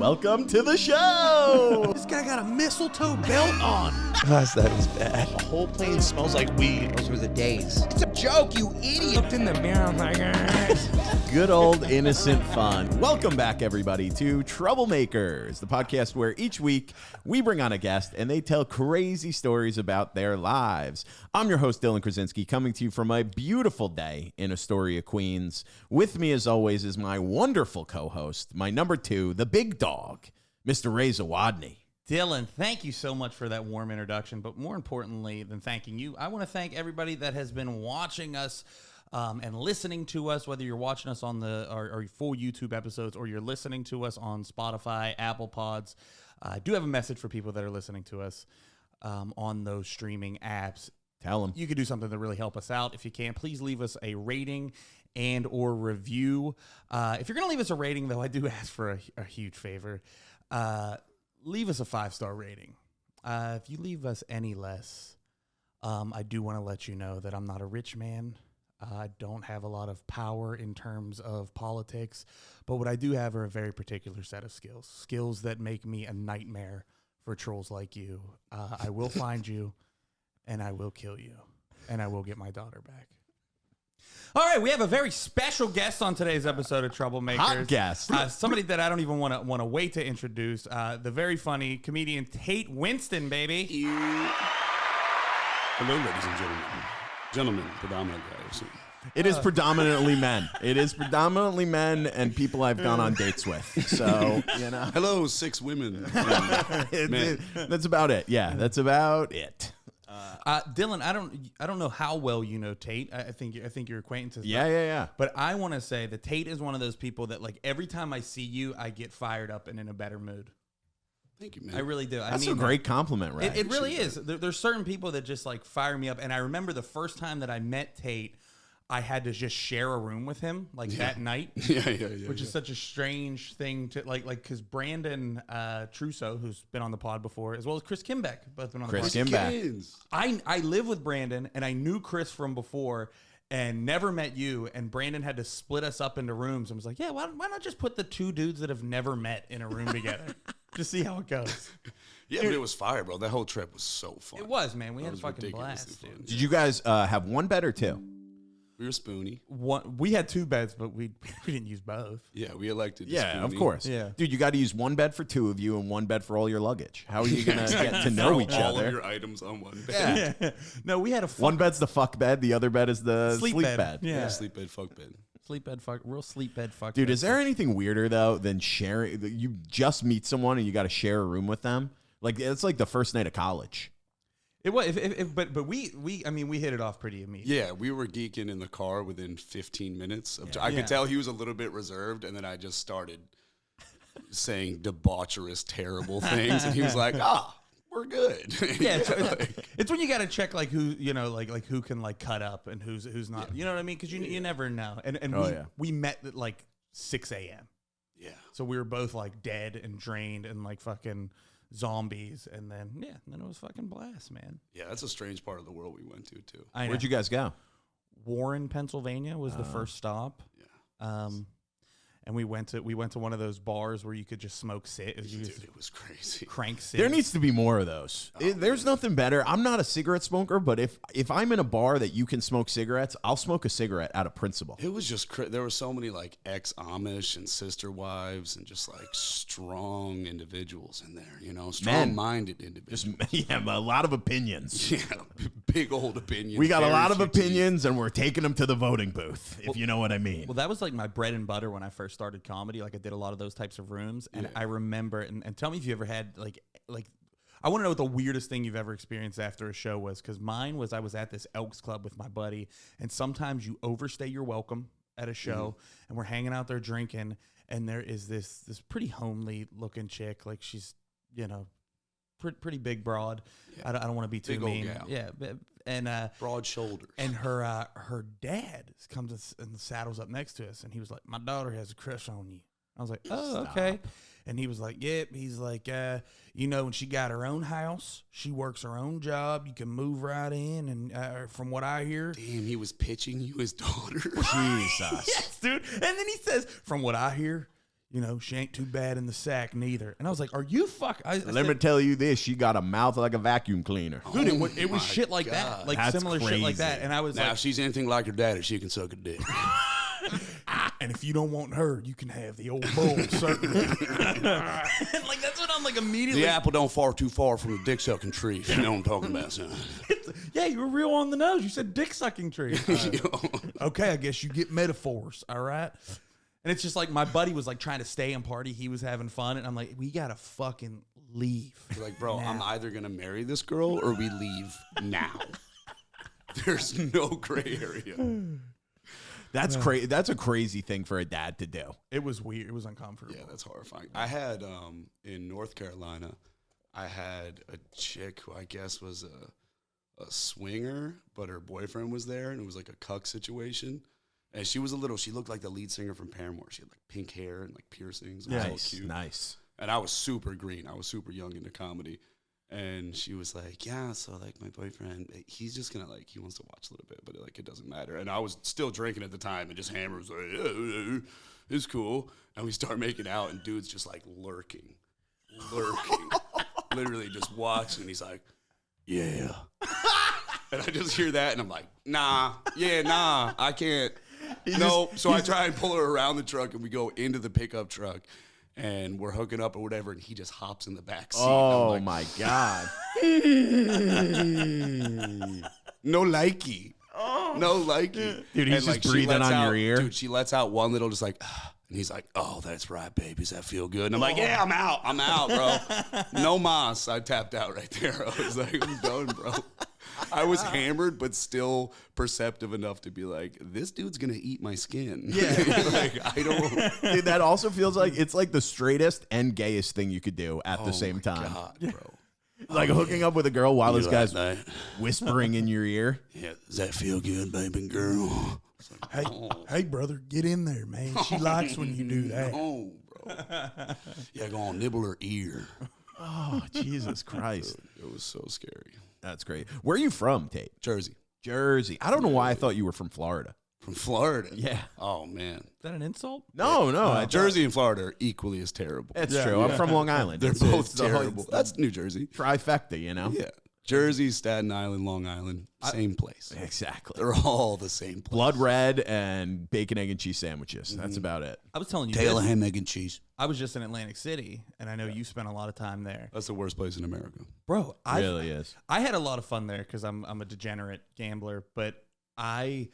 Welcome to the show. This guy got a mistletoe belt on. Gosh, that is bad. The whole plane smells like weed. Those were the days. It's a joke, you idiot. Looked in the mirror, I'm like, Good old innocent fun. Welcome back, everybody, to Troublemakers, the podcast where each week we bring on a guest and they tell crazy stories about their lives. I'm your host, Dylan Krasinski, coming to you from a beautiful day in Astoria, Queens. With me, as always, is my wonderful co-host, my number two, the big dog, Mr. Ray Zawadny. Dylan, thank you so much for that warm introduction. But more importantly than thanking you, I want to thank everybody that has been watching us and listening to us, whether you're watching us on our full YouTube episodes or you're listening to us on Spotify, Apple Pods. I do have a message for people that are listening to us on those streaming apps. Tell them. You could do something to really help us out. If you can, please leave us a rating and or review. If you're going to leave us a rating, though, I do ask for a huge favor. Leave us a 5-star rating. If you leave us any less, I do want to let you know that I'm not a rich man. I don't have a lot of power in terms of politics, but what I do have are a very particular set of skills that make me a nightmare for trolls like you. I will find you, and I will kill you, and I will get my daughter back. All right, we have a very special guest on today's episode of Troublemakers. Hot guest. Somebody that I don't even want to wait to introduce. The very funny comedian Tait Winston, baby. Hello, ladies and gentlemen. Gentlemen, predominantly, I assume. It is predominantly men. It is predominantly men and people I've gone on dates with. So, you know. Hello, 6 women. That's about it. Yeah, that's about it. Dylan, I don't know how well you know Tait. I think you're acquaintances. Yeah. But I want to say that Tait is one of those people that, like, every time I see you, I get fired up and in a better mood. Thank you, man. I really do. That's a great compliment, right? It really is. There's certain people that just like fire me up. And I remember the first time that I met Tait, I had to just share a room with him that night. Which is such a strange thing to like because Brandon Trusso, who's been on the pod before, as well as Chris Kimbeck, both been on the pod. Chris Kimbeck. I live with Brandon and I knew Chris from before and never met you. And Brandon had to split us up into rooms and was like, yeah, why not just put the two dudes that have never met in a room together? Just see how it goes. Yeah, but it was fire, bro. That whole trip was so fun. It was, man. We had a fucking blast, dude. Did you guys have one bed or two? We were spoony. We had 2 beds, but we didn't use both. Yeah, we elected to Yeah, spoony. of course. Yeah. Dude, you got to use one bed for 2 of you and one bed for all your luggage. How are you going to get to know each all other? of your items on one bed. Yeah. No, we had a One bed's the fuck bed. The other bed is the sleep bed. Yeah. Sleep bed, fuck bed. Sleep bed fuck. Real sleep bed fuck. Dude, bed. is there anything weirder, though, than sharing? You just meet someone and you got to share a room with them? Like, it's like the first night of college. It was, but we hit it off pretty immediately. Yeah, we were geeking in the car within 15 minutes. I could tell he was a little bit reserved, and then I just started saying debaucherous, terrible things, and he was like, we're good. Yeah, it's when you got to check like who like who can like cut up and who's not. Yeah. You know what I mean? Because you never know. And we met at like 6 a.m. Yeah. So we were both like dead and drained and like fucking zombies, and then it was fucking blast, man. Yeah, that's a strange part of the world we went to too. Where'd you guys go? Warren, Pennsylvania was the first stop. Yeah. And we went to one of those bars where you could just smoke Dude, it was crazy. Crank cigs. There needs to be more of those. There's nothing better. I'm not a cigarette smoker, but if I'm in a bar that you can smoke cigarettes, I'll smoke a cigarette out of principle. It was just there were so many like ex-Amish and sister wives and just like strong individuals in there, you know, strong-minded individuals. A lot of opinions. Yeah, big old opinions. We got a lot of opinions, and we're taking them to the voting booth, if you know what I mean. Well, that was like my bread and butter when I first started comedy. Like I did a lot of those types of rooms, and I remember. And tell me if you ever had like I want to know what the weirdest thing you've ever experienced after a show was, because mine was I was at this Elks Club with my buddy, and sometimes you overstay your welcome at a show, and we're hanging out there drinking, and there is this pretty homely looking chick, like she's pretty big, broad. Yeah. I don't want to be too mean. Gal. Yeah, and broad shoulders. And her dad comes and saddles up next to us, and he was like, "My daughter has a crush on you." I was like, "Oh, okay." And he was like, "Yep." He's like, when she got her own house, she works her own job. You can move right in, and from what I hear, damn, he was pitching you his daughter. Jesus, yes, dude. And then he says, "From what I hear, you know, she ain't too bad in the sack neither. And I was like, are you Let me tell you this. She got a mouth like a vacuum cleaner. Dude, it was shit like that. Like That's similar shit like that. crazy. And I was Now, like, if she's anything like her daddy, she can suck a dick. and if you don't want her, you can have the old bull sucker. And like, that's what I'm like immediately. The apple don't fall too far from the dick sucking tree. You know what I'm talking about, son. Yeah, you were real on the nose. You said dick sucking tree. Okay, I guess you get metaphors. All right. And it's just like my buddy was like trying to stay and party. He was having fun. And I'm like, we got to fucking leave. Like, bro, I'm either going to marry this girl or we leave now. There's no gray area. That's crazy. That's a crazy thing for a dad to do. It was weird. It was uncomfortable. Yeah, that's horrifying. I had, in North Carolina, I had a chick who I guess was a swinger, but her boyfriend was there, and it was like a cuck situation. And she looked like the lead singer from Paramore. She had like pink hair and like piercings. It was all cute. Nice. And I was super green. I was super young into comedy. And she was like, yeah, so like my boyfriend, he's just gonna like, he wants to watch a little bit, but like it doesn't matter. And I was still drinking at the time and just hammered, was like, yeah, it's cool. And we start making out and dude's just like lurking, literally just watching. And he's like, yeah. And I just hear that and I'm like, nah, I can't. So I try and pull her around the truck and we go into the pickup truck. And we're hooking up or whatever, and he just hops in the back seat. Oh, like, my God. No likey. No likey. Dude, he's just breathing on your ear. Dude, she lets out one little just like, and he's like, oh, that's right, baby. Does that feel good? And I'm like, yeah, I'm out, bro. No mas. I tapped out right there. I was like, I'm done, bro. I was hammered, but still perceptive enough to be like, this dude's going to eat my skin. Yeah. Like, I don't. Dude, that also feels like it's like the straightest and gayest thing you could do at the same time. God, bro. Like hooking up with a girl while this guy's that? whispering in your ear. Yeah, does that feel good, baby girl? Hey, hey, brother, get in there, man. She likes when you do that. Oh, bro. Yeah, go on, nibble her ear. Oh, Jesus Christ. It was so scary. That's great. Where are you from, Tate? Jersey. Jersey. I don't know why I thought you were from Florida. From Florida? Yeah. Oh, man. Is that an insult? No. Jersey and Florida are equally as terrible. It's true. I'm from Long Island. They're It's both the whole- terrible. That's New Jersey. Trifecta, you know? Yeah. Jersey, Staten Island, Long Island, same place. Exactly. They're all the same place. Blood red and bacon, egg, and cheese sandwiches. That's about it. I was telling you Tail this. of ham, egg, and cheese. I was just in Atlantic City, and I know you spent a lot of time there. That's the worst place in America. Bro, Really is. I had a lot of fun there because I'm a degenerate gambler, but I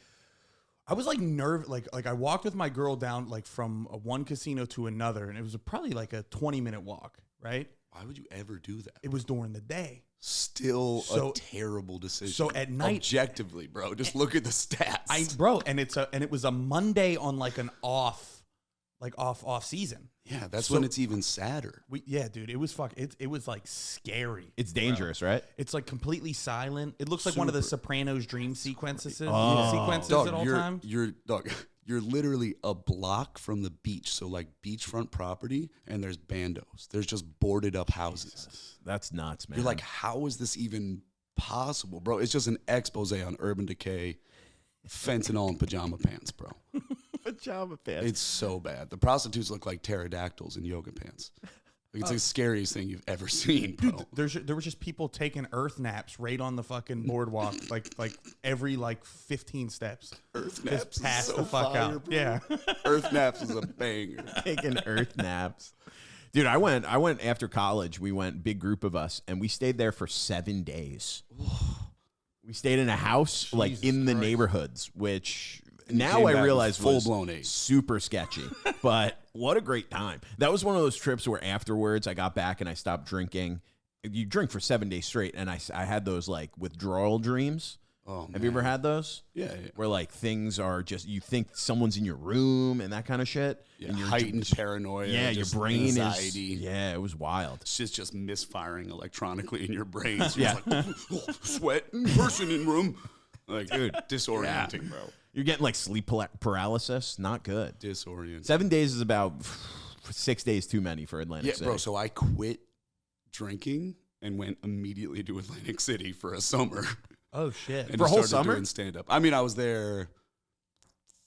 was like nervous. Like I walked with my girl down like from one casino to another, and it was probably like a 20-minute walk, right? Why would you ever do that? It was during the day. Still So- a terrible decision. so at night- objectively, bro, just look at the stats. And it was a Monday on like an off season. Yeah, that's So- when it's even sadder. Dude, it was it was like scary. It's dangerous, right? It's like completely silent. It looks like one of the Sopranos dream sequences at Dog, all time. You're literally a block from the beach, so like beachfront property, and there's bandos. There's just boarded up houses. That's nuts, man. You're like, how is this even possible, bro? It's just an expose on urban decay, fentanyl and pajama pants, bro. pajama pants. It's so bad. The prostitutes look like pterodactyls in yoga pants. Like, it's the scariest thing you've ever seen, bro. There were just people taking earth naps right on the fucking boardwalk, like every 15 steps. Earth naps Just pass is so the fuck fire, out. bro. Yeah. Earth naps is a banger. Taking earth naps. Dude, I went after college. We went, big group of us, and we stayed there for 7 days. We stayed in a house like in the neighborhoods, which now came I back realize with was full-blown AIDS. super sketchy. But what a great time. That was one of those trips where afterwards I got back and I stopped drinking. You drink for 7 days straight, and I had those like withdrawal dreams. Oh, Have you ever had those? Yeah. Where like things are just, you think someone's in your room and that kind of shit. Yeah, and you're heightened paranoia. yeah, your just brain anxiety. is. Yeah, it was wild. Shit's just misfiring electronically in your brain. So Yeah. you're just like, sweat, person in room. Like, dude, disorienting, bro. You're getting like sleep paralysis. Not good. Disorienting. 7 days is about 6 days too many for Atlantic Yeah, City. bro. So I quit drinking and went immediately to Atlantic City for a summer. Oh shit. And For a just whole started summer? doing stand up. I mean, I was there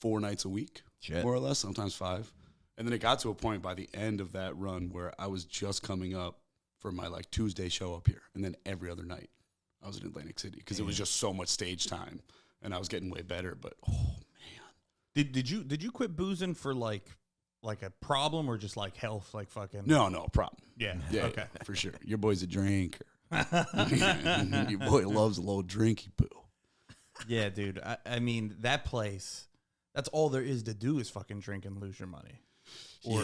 4 nights a week, Shit. more or less, sometimes 5. And then it got to a point by the end of that run where I was just coming up for my like Tuesday show up here. And then every other night I was in Atlantic City because it was just so much stage time and I was getting way better. But oh man. Did you quit boozing for like a problem or just like health, like fucking? No problem. Yeah. Yeah, Okay. yeah, for sure. Your boy's a drinker. Your boy loves a little drinky poo. Yeah, dude. I mean, that place, that's all there is to do is fucking drink and lose your money. Or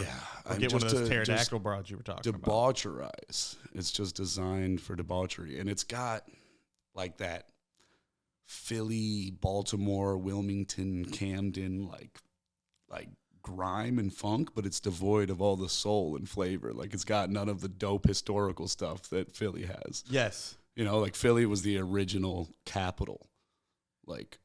get one of those pterodactyl broads you were talking about. Debaucherize. It's just designed for debauchery. And it's got like that Philly, Baltimore, Wilmington, Camden, like grime and funk, but it's devoid of all the soul and flavor. Like it's got none of the dope historical stuff that Philly has. Yes. You know, like Philly was the original capital. Like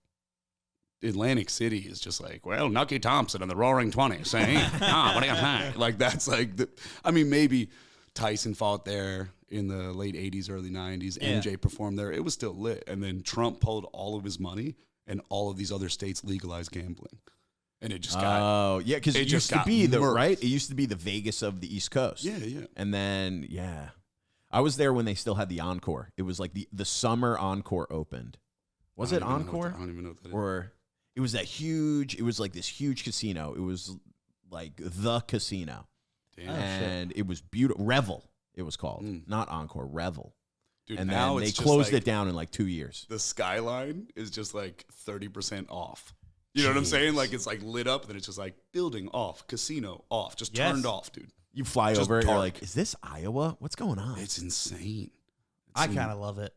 Atlantic City is just like, well, Nucky Thompson and the Roaring 20s saying, what do you think? Like that's like, maybe Tyson fought there in the late 80s, early 90s. Yeah. MJ performed there. It was still lit. And then Trump pulled all of his money and all of these other states legalized gambling. And it just got... Oh, yeah, because it used to be right? It used to be the Vegas of the East Coast. Yeah, yeah. And then, I was there when they still had the Encore. It was like the summer Encore opened. Was it Encore? I don't even know what that is. Or it was it was like this huge casino. It was like the casino. Damn. And it was beautiful. Revel, it was called. Not Encore, Revel. Dude, And now then they it's just closed like it down in like 2 years. the skyline is just like 30% off. You know what I'm saying? Like it's like lit up, and then it's just like building off, casino off, just turned off, dude. You fly Just over it, you're dark. like, is this Iowa? What's going on? It's insane. I kind of love it.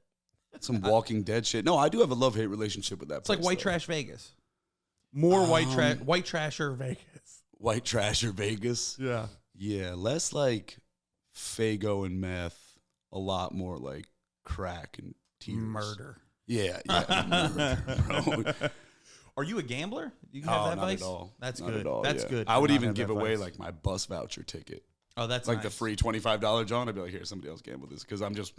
Some Walking Dead shit. No, I do have a love-hate relationship with that. It's like white trash Vegas. More white trasher Vegas. White trash or Vegas. Yeah. Yeah, less like Fago and meth, a lot more like crack and tears. Murder. Yeah, murder, bro. Are you a gambler? You have that not vice? at all. That's Not good. at all, That's yeah. good. I would to not even have give that away vice. like my bus voucher ticket. Oh, that's like nice. the free $25 John. I'd be like, here, somebody else gamble this because I'm just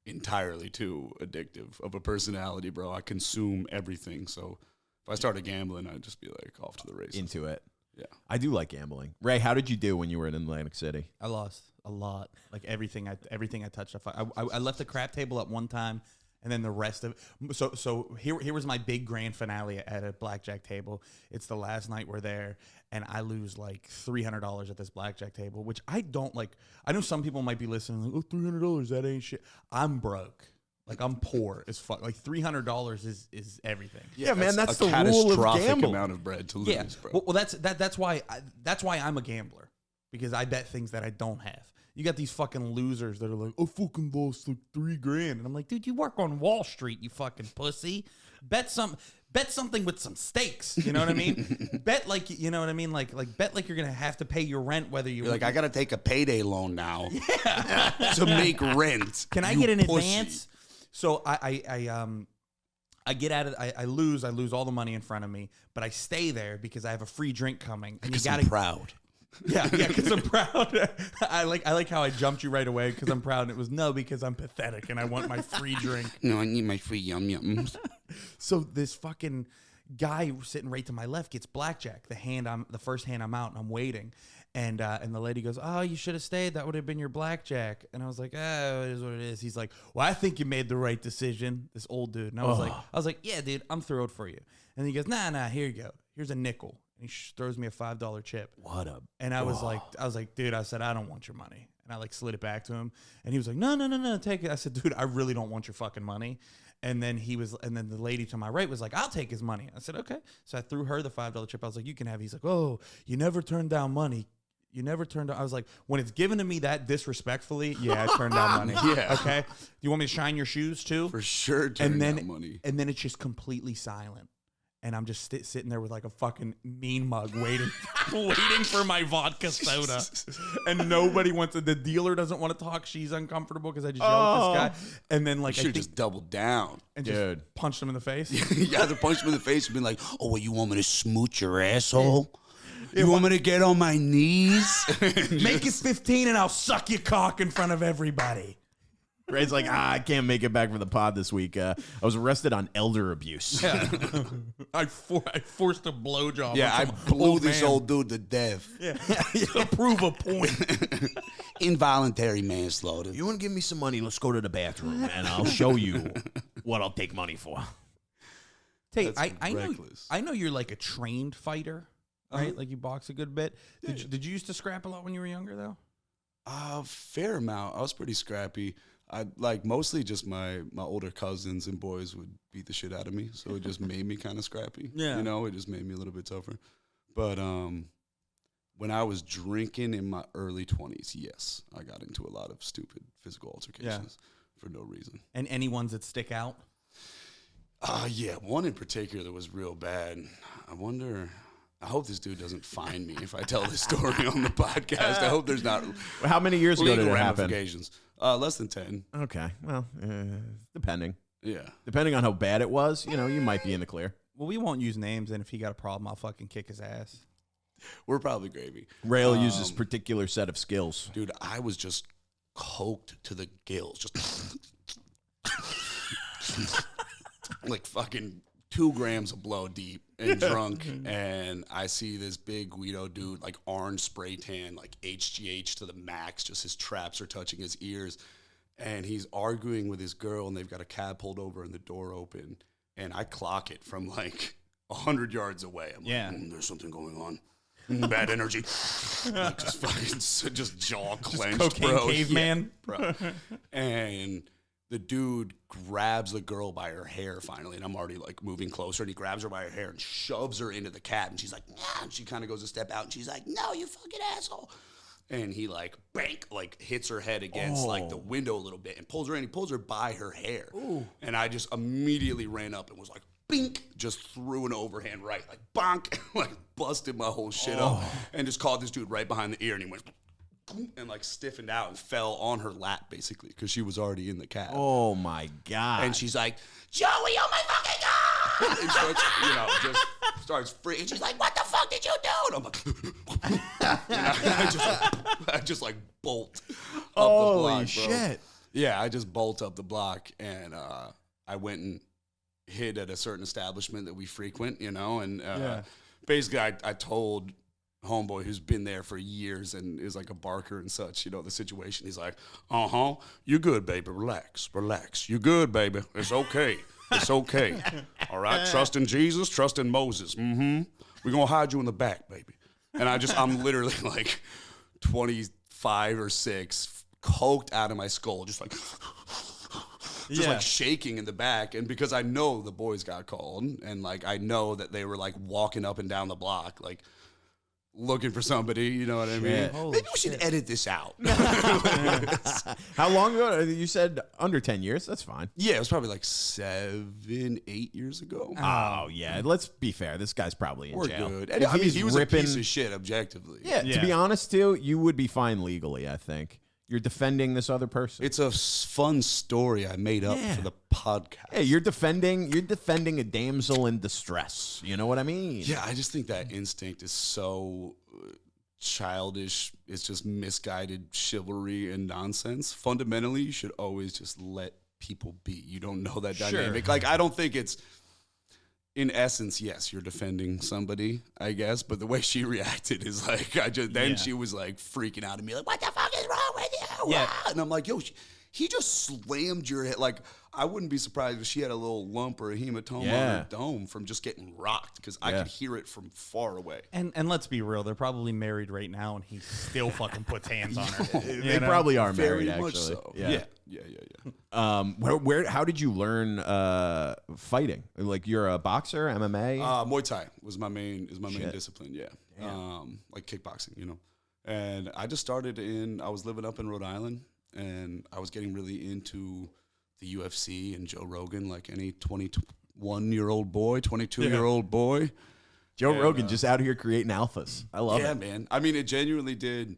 entirely too addictive of a personality, bro. I consume everything. So if I started gambling, I'd just be like off to the races. Into it. Yeah. I do like gambling. Ray, how did you do when you were in Atlantic City? I lost a lot. Like everything I touched. I left the crap table at one time, and then the rest of it. So here was my big grand finale at a blackjack table. It's the last night we're there, and I lose like $300 at this blackjack table, which I don't like. I know some people might be listening, like, oh, $300, that ain't shit. I'm broke. Like I'm poor as fuck. Like $300 is everything. Yeah, man, that's a the rule of catastrophic gambling. amount of bread to lose, Yeah. bro. Well, that's why I'm a gambler, because I bet things that I don't have. You got these fucking losers that are like, I fucking lost like $3,000, and I'm like, dude, you work on Wall Street, you fucking pussy. Bet something with some stakes. You know what I mean? Bet like, you know what I mean? Like bet like you're gonna have to pay your rent whether You're like, I gotta take a payday loan now to make rent. Can I you get an pussy. advance? So I get at it. I lose all the money in front of me, but I stay there because I have a free drink coming. And Because you I'm gotta proud. Yeah, because I'm proud. I like how I jumped you right away because I'm proud. And it was no, because I'm pathetic and I want my free drink. No, I need my free yum-yums. So this fucking guy sitting right to my left gets blackjack. The first hand I'm out and I'm waiting. And the lady goes, oh, you should have stayed. That would have been your blackjack. And I was like, oh, it is what it is. He's like, well, I think you made the right decision. This old dude. And I was like, yeah, dude, I'm thrilled for you. And he goes, nah, here you go. Here's a nickel. And he throws me a $5 chip. What a... And I was like, dude, I said, I don't want your money. And I like slid it back to him. And he was like, no, take it. I said, dude, I really don't want your fucking money. And then the lady to my right was like, I'll take his money. I said, okay. So I threw her the $5 chip. I was like, you can have it. He's like, oh, you never turned down money. You never turned down. I was like, when it's given to me that disrespectfully, yeah, I turned down money. Yeah. Okay. Do you want me to shine your shoes too? For sure, turn down money. And then it's just completely silent. And I'm just sitting there with like a fucking mean mug waiting for my vodka soda. And nobody wants to, the dealer doesn't want to talk. She's uncomfortable because I just yelled at this guy. And then like, You should just double down. and Dude. just punched him in the face. You either punch him in the face and be like, oh, well, you want me to smooch your asshole? You want me to get on my knees? Make it 15 and I'll suck your cock in front of everybody. Ray's like, I can't make it back for the pod this week. I was arrested on elder abuse. Yeah. I forced a blowjob. Yeah, I blew this old dude to death. Yeah. To prove a point. Involuntary manslaughter. You want to give me some money? Let's go to the bathroom, and I'll show you what I'll take money for. Tate, That's I know you're like a trained fighter, right? Like you box a good bit. Did you used to scrap a lot when you were younger, though? Fair amount. I was pretty scrappy. I like mostly just my older cousins and boys would beat the shit out of me, so it just made me kind of scrappy. Yeah, you know, it just made me a little bit tougher. But when I was drinking in my early 20s, yes, I got into a lot of stupid physical altercations for no reason. And any ones that stick out? Yeah, one in particular that was real bad. I hope this dude doesn't find me if I tell this story on the podcast. I hope there's not. How many years ago did legal it happen? ramifications. Less than 10. Okay, well, depending. Yeah. Depending on how bad it was, you know, you might be in the clear. Well, we won't use names, and if he got a problem, I'll fucking kick his ass. We're probably gravy. Ray will use this particular set of skills. Dude, I was just coked to the gills. Just like fucking 2 grams of blow deep and drunk. And I see this big Guido dude, like orange spray tan, like HGH to the max. Just his traps are touching his ears. And he's arguing with his girl, and they've got a cab pulled over and the door open. And I clock it from like 100 yards away. I'm like, there's something going on. Bad energy. Like just fucking, just jaw clenched, cocaine bro. caveman. Yeah, bro. And the dude grabs the girl by her hair finally, and I'm already like moving closer, and he grabs her by her hair and shoves her into the cab, and she's like, nah, and she kind of goes a step out, and she's like, no, you fucking asshole. And he like bank, like hits her head against like the window a little bit and pulls her in. He pulls her by her hair. Ooh. And I just immediately ran up and was like, bink, just threw an overhand right, like bonk, like busted my whole shit up, and just caught this dude right behind the ear, and he went and like stiffened out and fell on her lap basically because she was already in the cab. Oh my God. And she's like, Joey, oh my fucking God! And starts, just starts freaking. She's like, what the fuck did you do? And I'm like, I just like bolt up the block, Holy shit. Yeah, I just bolt up the block, and I went and hid at a certain establishment that we frequent, and basically I told homeboy who's been there for years and is like a barker and such, the situation. He's like, you're good, baby. Relax. You're good, baby. It's okay. It's okay. All right. Trust in Jesus. Trust in Moses. We're going to hide you in the back, baby. And I'm literally like 25 or 6, coked out of my skull, just like, like shaking in the back. And because I know the boys got called, and like I know that they were like walking up and down the block, like looking for somebody, you know what I mean? Maybe we should edit this out. How long ago? You said under 10 years. That's fine. Yeah, it was probably like 7, 8 years ago. Oh, yeah. Let's be fair. This guy's probably in We're jail. good. If I mean, he's he was ripping, a piece of shit, objectively. Yeah, to be honest, too, you would be fine legally, I think. You're defending this other person. It's a fun story I made up for the podcast. Yeah, you're defending a damsel in distress. You know what I mean? Yeah, I just think that instinct is so childish. It's just misguided chivalry and nonsense. Fundamentally, you should always just let people be. You don't know that dynamic. Like, I don't think it's, in essence, yes, you're defending somebody, I guess, but the way she reacted is like, she was like freaking out at me, like, what the fuck is wrong with you? Yeah. And I'm like, yo, he just slammed your head. Like, I wouldn't be surprised if she had a little lump or a hematoma on her dome from just getting rocked, because I could hear it from far away. And let's be real, they're probably married right now, and he still fucking puts hands on her. They probably are married, Very much actually. so. Yeah. Yeah. How did you learn fighting? Like, you're a boxer, MMA? Muay Thai was my main discipline. Yeah. Like kickboxing, And I just started I was living up in Rhode Island, and I was getting really into the UFC and Joe Rogan, like any 21-year-old boy, 22-year-old boy. Joe Rogan just out here creating alphas. I love it. Yeah, man. I mean, it genuinely did.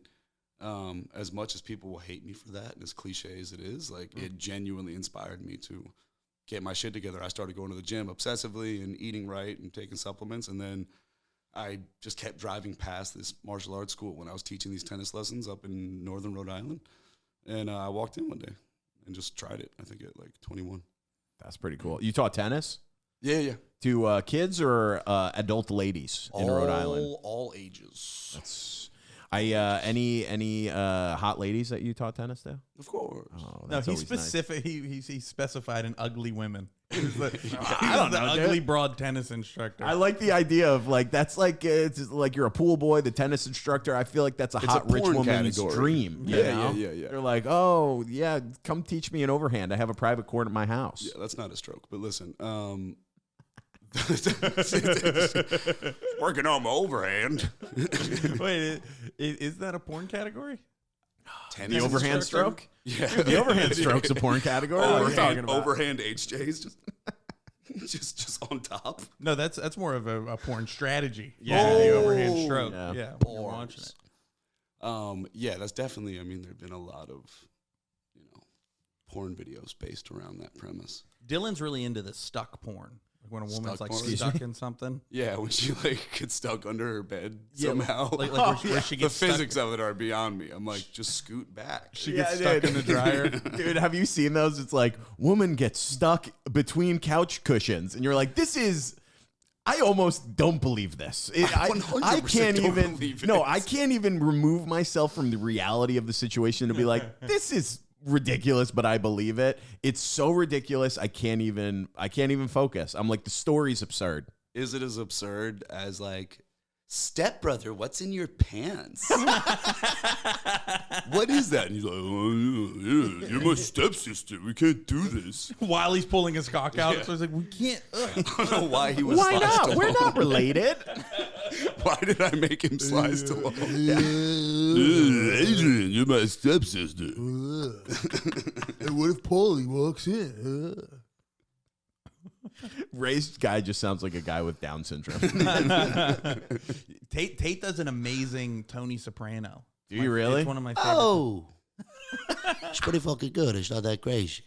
As much as people will hate me for that, and as cliche as it is, like it genuinely inspired me to get my shit together. I started going to the gym obsessively and eating right and taking supplements, and then I just kept driving past this martial arts school when I was teaching these tennis lessons up in northern Rhode Island, and I walked in one day, and just tried it. I think at like 21. That's pretty cool. You taught tennis Yeah. to kids or adult ladies in Rhode Island? All ages. Any hot ladies that you taught tennis to? Of course. Oh, No, that's he's always nice. specific. He specified in ugly women. He was the, I don't know, dude. ugly broad tennis instructor. I like the idea of like that's like it's like you're a pool boy, the tennis instructor. I feel like that's a It's hot a rich porn woman's category. dream. you Yeah, know? yeah. They're like, oh yeah, come teach me an overhand. I have a private court at my house. Yeah, that's not a stroke. But listen, working on my overhand. Wait, is that a porn category? The overhand stroke? Yeah, The overhand stroke's a porn category. What are we talking about? Overhand HJs just on top. No, that's more of a porn strategy. Yeah. The overhand stroke. Yeah. Yeah, when you're watching it. Yeah, that's definitely. I mean, there've been a lot of, porn videos based around that premise. Dylan's really into the stuck porn. Like when a woman's Stuck like porn? stuck in something. Yeah, when she gets stuck under her bed Yeah, somehow. like where she the gets stuck. physics of it are beyond me. I'm like, just scoot back. She gets stuck in the dryer. Dude, have you seen those? It's like woman gets stuck between couch cushions, and you're like, this is. I almost don't believe this. I 100% can't don't even. believe No, it. I can't even remove myself from the reality of the situation to be like, this is ridiculous, but I believe it. It's so ridiculous. I can't even focus. I'm like, the story's absurd. Is it as absurd as like, stepbrother, what's in your pants? What is that? And he's like, oh, yeah, you're my stepsister. We can't do this. While he's pulling his cock out. Yeah. So he's like, we can't. I don't know why he was Why sliced not? We're alone. not related. Why did I make him sliced alone? Adrian, you're my stepsister. And what if Paulie walks in? Ray's guy just sounds like a guy with Down syndrome. Tate does an amazing Tony Soprano. Do you really? It's one of my favorites. Oh, it's pretty fucking good. It's not that crazy.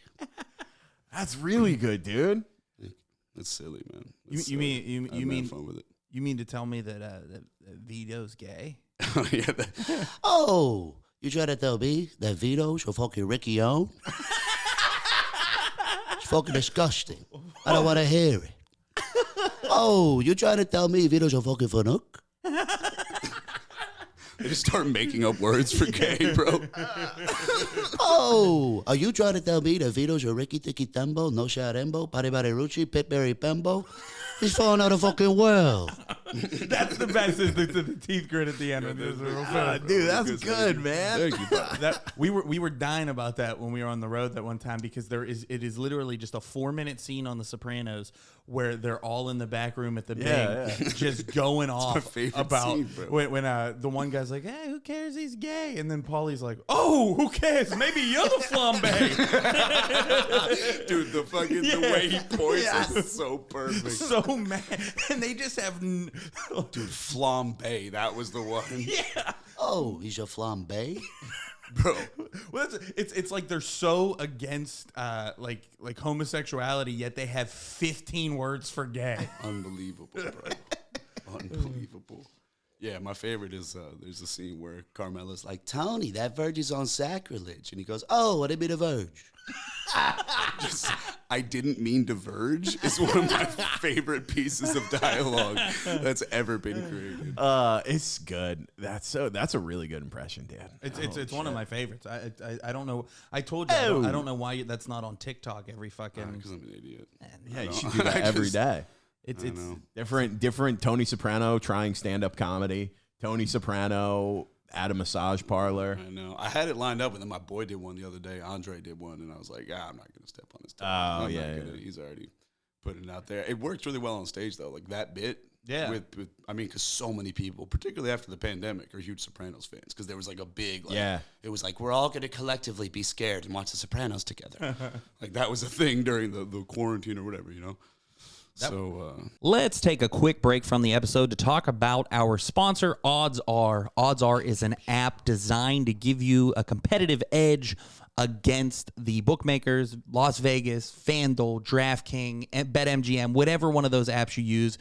That's really good, dude. That's silly, man. You That's mean silly. you I've mean had fun with it. you mean to tell me that Vito's gay? Yeah, Oh, you trying to tell me that Vito's your fucking Ricky O? It's fucking disgusting. I don't want to hear it. Oh, you trying to tell me Vito's your fucking Fanuc? they just start making up words for gay, bro. Oh, are you trying to tell me that Vito's your Ricky Tiki Tembo, No Shot Embo, Bari Bari Rucci, Pitberry Pembo? He's falling out of the fucking world. That's the best. Is the teeth grit at the end. Dude, that's good, man. Thank you, bro. That we were dying about that when we were on the road that one time because it is literally just a 4-minute scene on The Sopranos where they're all in the back room at the Bing just going off favorite about scene, bro. when the one guy's like, hey, who cares, he's gay, and then Paulie's like, oh, who cares, maybe you're the flambe. Dude, the way he points is so perfect. So mad, and they just have Dude, flambe, that was the one. yeah. Oh, he's your flambe? Bro. Well, it's like they're so against like homosexuality, yet they have 15 words for gay. Unbelievable, bro. Unbelievable. Yeah, my favorite is there's a scene where Carmela's like, Tony, that Verge is on sacrilege. And he goes, oh, what did be the Verge? I didn't mean to verge is one of my favorite pieces of dialogue that's ever been created. It's good. That's a really good impression, Dan. It's one of my favorites. I don't know. I told you I don't know why that's not on TikTok every fucking. Because I'm an idiot. Yeah, you should do that every day. It's know. Different Tony Soprano trying stand-up comedy. Tony Soprano at a massage parlor. I know. I had it lined up, and then my boy did one the other day. Andre did one, and I was like, I'm not going to step on his toe. Oh, I'm yeah, not gonna, He's already putting it out there. It works really well on stage, though. Like that bit. Yeah. Because so many people, particularly after the pandemic, are huge Sopranos fans. Because there was like a big, it was like, we're all going to collectively be scared and watch the Sopranos together. Like that was a thing during the quarantine or whatever, you know? So Let's take a quick break from the episode to talk about our sponsor, Odds Are. Odds Are is an app designed to give you a competitive edge against the bookmakers, Las Vegas, FanDuel, DraftKings, BetMGM, whatever one of those apps you use.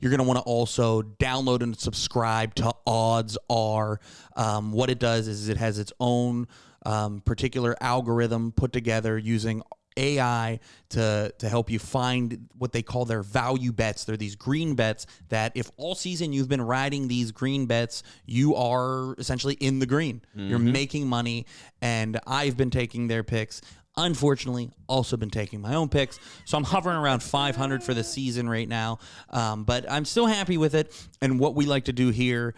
You're going to want to also download and subscribe to Odds Are. What it does is it has its own particular algorithm put together using AI to help you find what they call their value bets. They're these green bets that if all season you've been riding these green bets, you are essentially in the green. You're making money, and I've been taking their picks. Unfortunately, also been taking my own picks. So I'm hovering around 500 for the season right now. But I'm still happy with it. And what we like to do here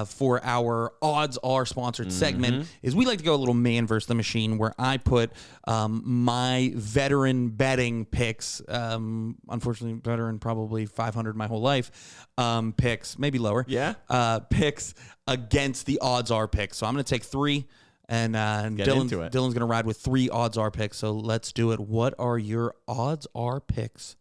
for our Odds Are sponsored segment is we like to go a little man versus the machine, where I put my veteran betting picks, unfortunately veteran probably 500 my whole life, picks, maybe lower, picks against the Odds Are picks. So I'm going to take 3. And Dylan's going to ride with 3 Odds Are picks. So let's do it. What are your Odds Are picks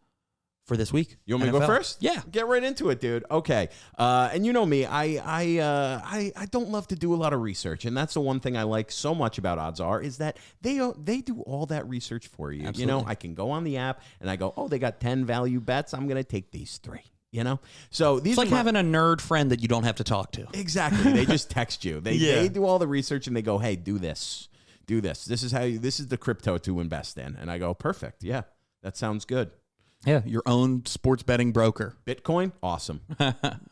for this week? You want me to go first? Yeah. Get right into it, dude. Okay. And you know me, I don't love to do a lot of research, and that's the one thing I like so much about Odds Are is that they do all that research for you. Absolutely. You know, I can go on the app and I go, oh, they got 10 value bets. I'm going to take these 3. You know, so these it's like having a nerd friend that you don't have to talk to. Exactly. They just text you. They do all the research and they go, hey, do this. This is this is the crypto to invest in. And I go, perfect. Yeah, that sounds good. Yeah, your own sports betting broker. Bitcoin, awesome.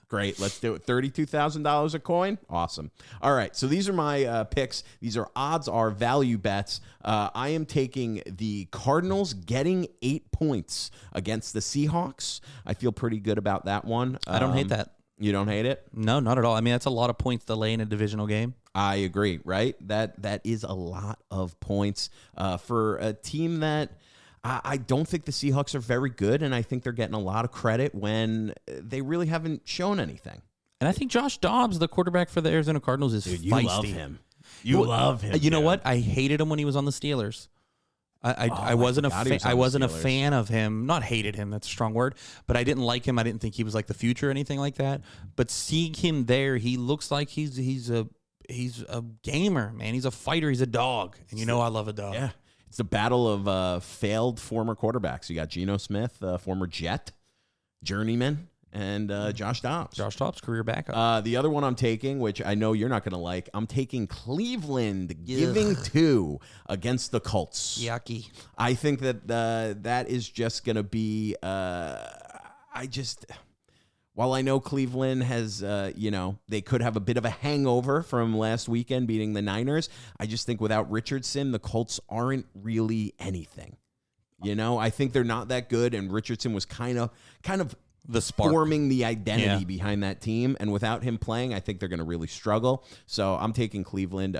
Great, let's do it. $32,000 a coin, awesome. All right, so these are my picks. These are Odds Are value bets. I am taking the Cardinals getting 8 points against the Seahawks. I feel pretty good about that one. I don't hate that. You don't hate it? No, not at all. I mean, that's a lot of points to lay in a divisional game. I agree, right? That is a lot of points for a team that I don't think the Seahawks are very good, and I think they're getting a lot of credit when they really haven't shown anything. And I think Josh Dobbs, the quarterback for the Arizona Cardinals, is feisty. You love him. You love him. You know what? I hated him when he was on the Steelers. I wasn't a fan of him. Not hated him. That's a strong word. But I didn't like him. I didn't think he was like the future or anything like that. But seeing him there, he looks like he's a gamer, man. He's a fighter. He's a dog. And you know I love a dog. Yeah. It's a battle of failed former quarterbacks. You got Geno Smith, former Jet, journeyman, and Josh Dobbs. Josh Dobbs, career backup. The other one I'm taking, which I know you're not going to like, I'm taking Cleveland giving 2 against the Colts. Yucky. I think that that is just going to be, while I know Cleveland has, they could have a bit of a hangover from last weekend beating the Niners, I just think without Richardson, the Colts aren't really anything. You know, I think they're not that good, and Richardson was kind of the spark, forming the identity behind that team, and without him playing, I think they're going to really struggle. So I'm taking Cleveland,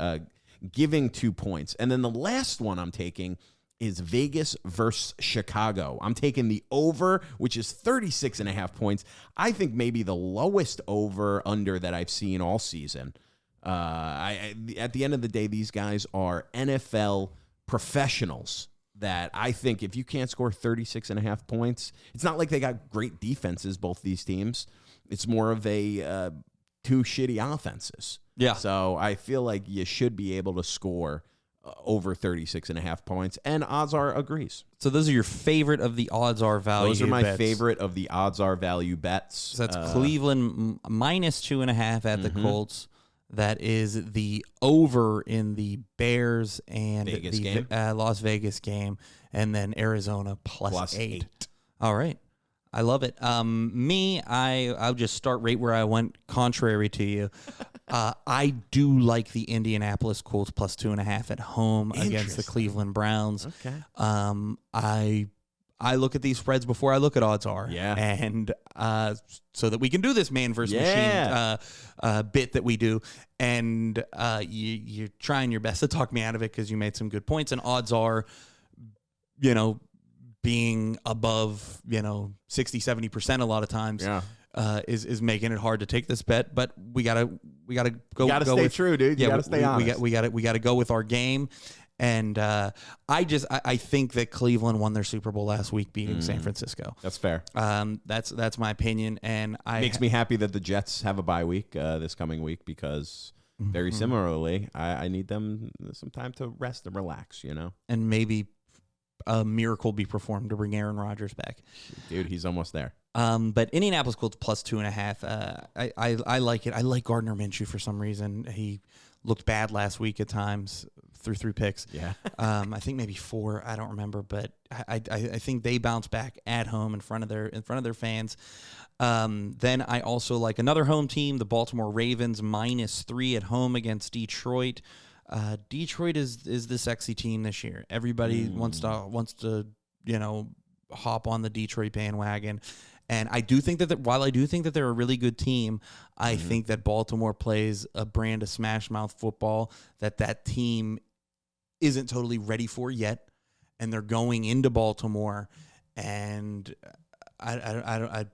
giving 2 points. And then the last one I'm taking is Vegas versus Chicago. I'm taking the over, which is 36.5 points. I think maybe the lowest over-under that I've seen all season. At the end of the day, these guys are NFL professionals that I think if you can't score 36.5 points, it's not like they got great defenses, both these teams. It's more of a 2 shitty offenses. Yeah. So I feel like you should be able to score over 36.5 points, and Odds Are agrees. So those are your favorite of the Odds Are value bets. Those are my favorite of the Odds Are value bets. So that's Cleveland minus 2.5 at the Colts. That is the over in the Bears and Vegas the game. Las Vegas game, and then Arizona plus 8. All right. I love it. I'll just start right where I went, contrary to you. I do like the Indianapolis Colts plus 2.5 at home against the Cleveland Browns. Okay. I look at these spreads before I look at Odds Are. Yeah. And so that we can do this man versus machine bit that we do. And you're trying your best to talk me out of it because you made some good points. And Odds Are, being above, 60, 70% a lot to times is making it hard to take this bet. But we gotta go. You gotta stay true, dude. You gotta stay honest. We gotta go with our game. And I think that Cleveland won their Super Bowl last week, beating San Francisco. That's fair. That's my opinion, and makes me happy that the Jets have a bye week this coming week because very similarly, I need them some time to rest and relax. And maybe a miracle be performed to bring Aaron Rodgers back. Dude, he's almost there. But Indianapolis Colts plus 2.5. I like it. I like Gardner Minshew for some reason. He looked bad last week at times, threw 3 picks. Yeah. I think maybe 4. I don't remember, but I think they bounce back at home in front of their fans. Then I also like another home team, the Baltimore Ravens -3 at home against Detroit. Detroit is the sexy team this year. Everybody wants to hop on the Detroit bandwagon. And I do think that while I do think that they're a really good team, I think that Baltimore plays a brand of smash mouth football that team isn't totally ready for yet, and they're going into Baltimore, and I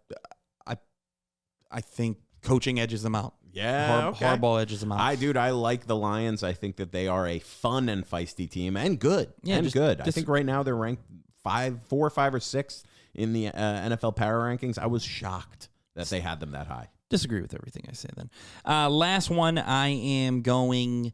think coaching edges them out. Yeah, Harbaugh edges them out. I like the Lions. I think that they are a fun and feisty team and good. Yeah, good. I think right now they're ranked 4, 5, or 6 in the NFL power rankings. I was shocked that they had them that high. Disagree with everything I say then. Last one, I am going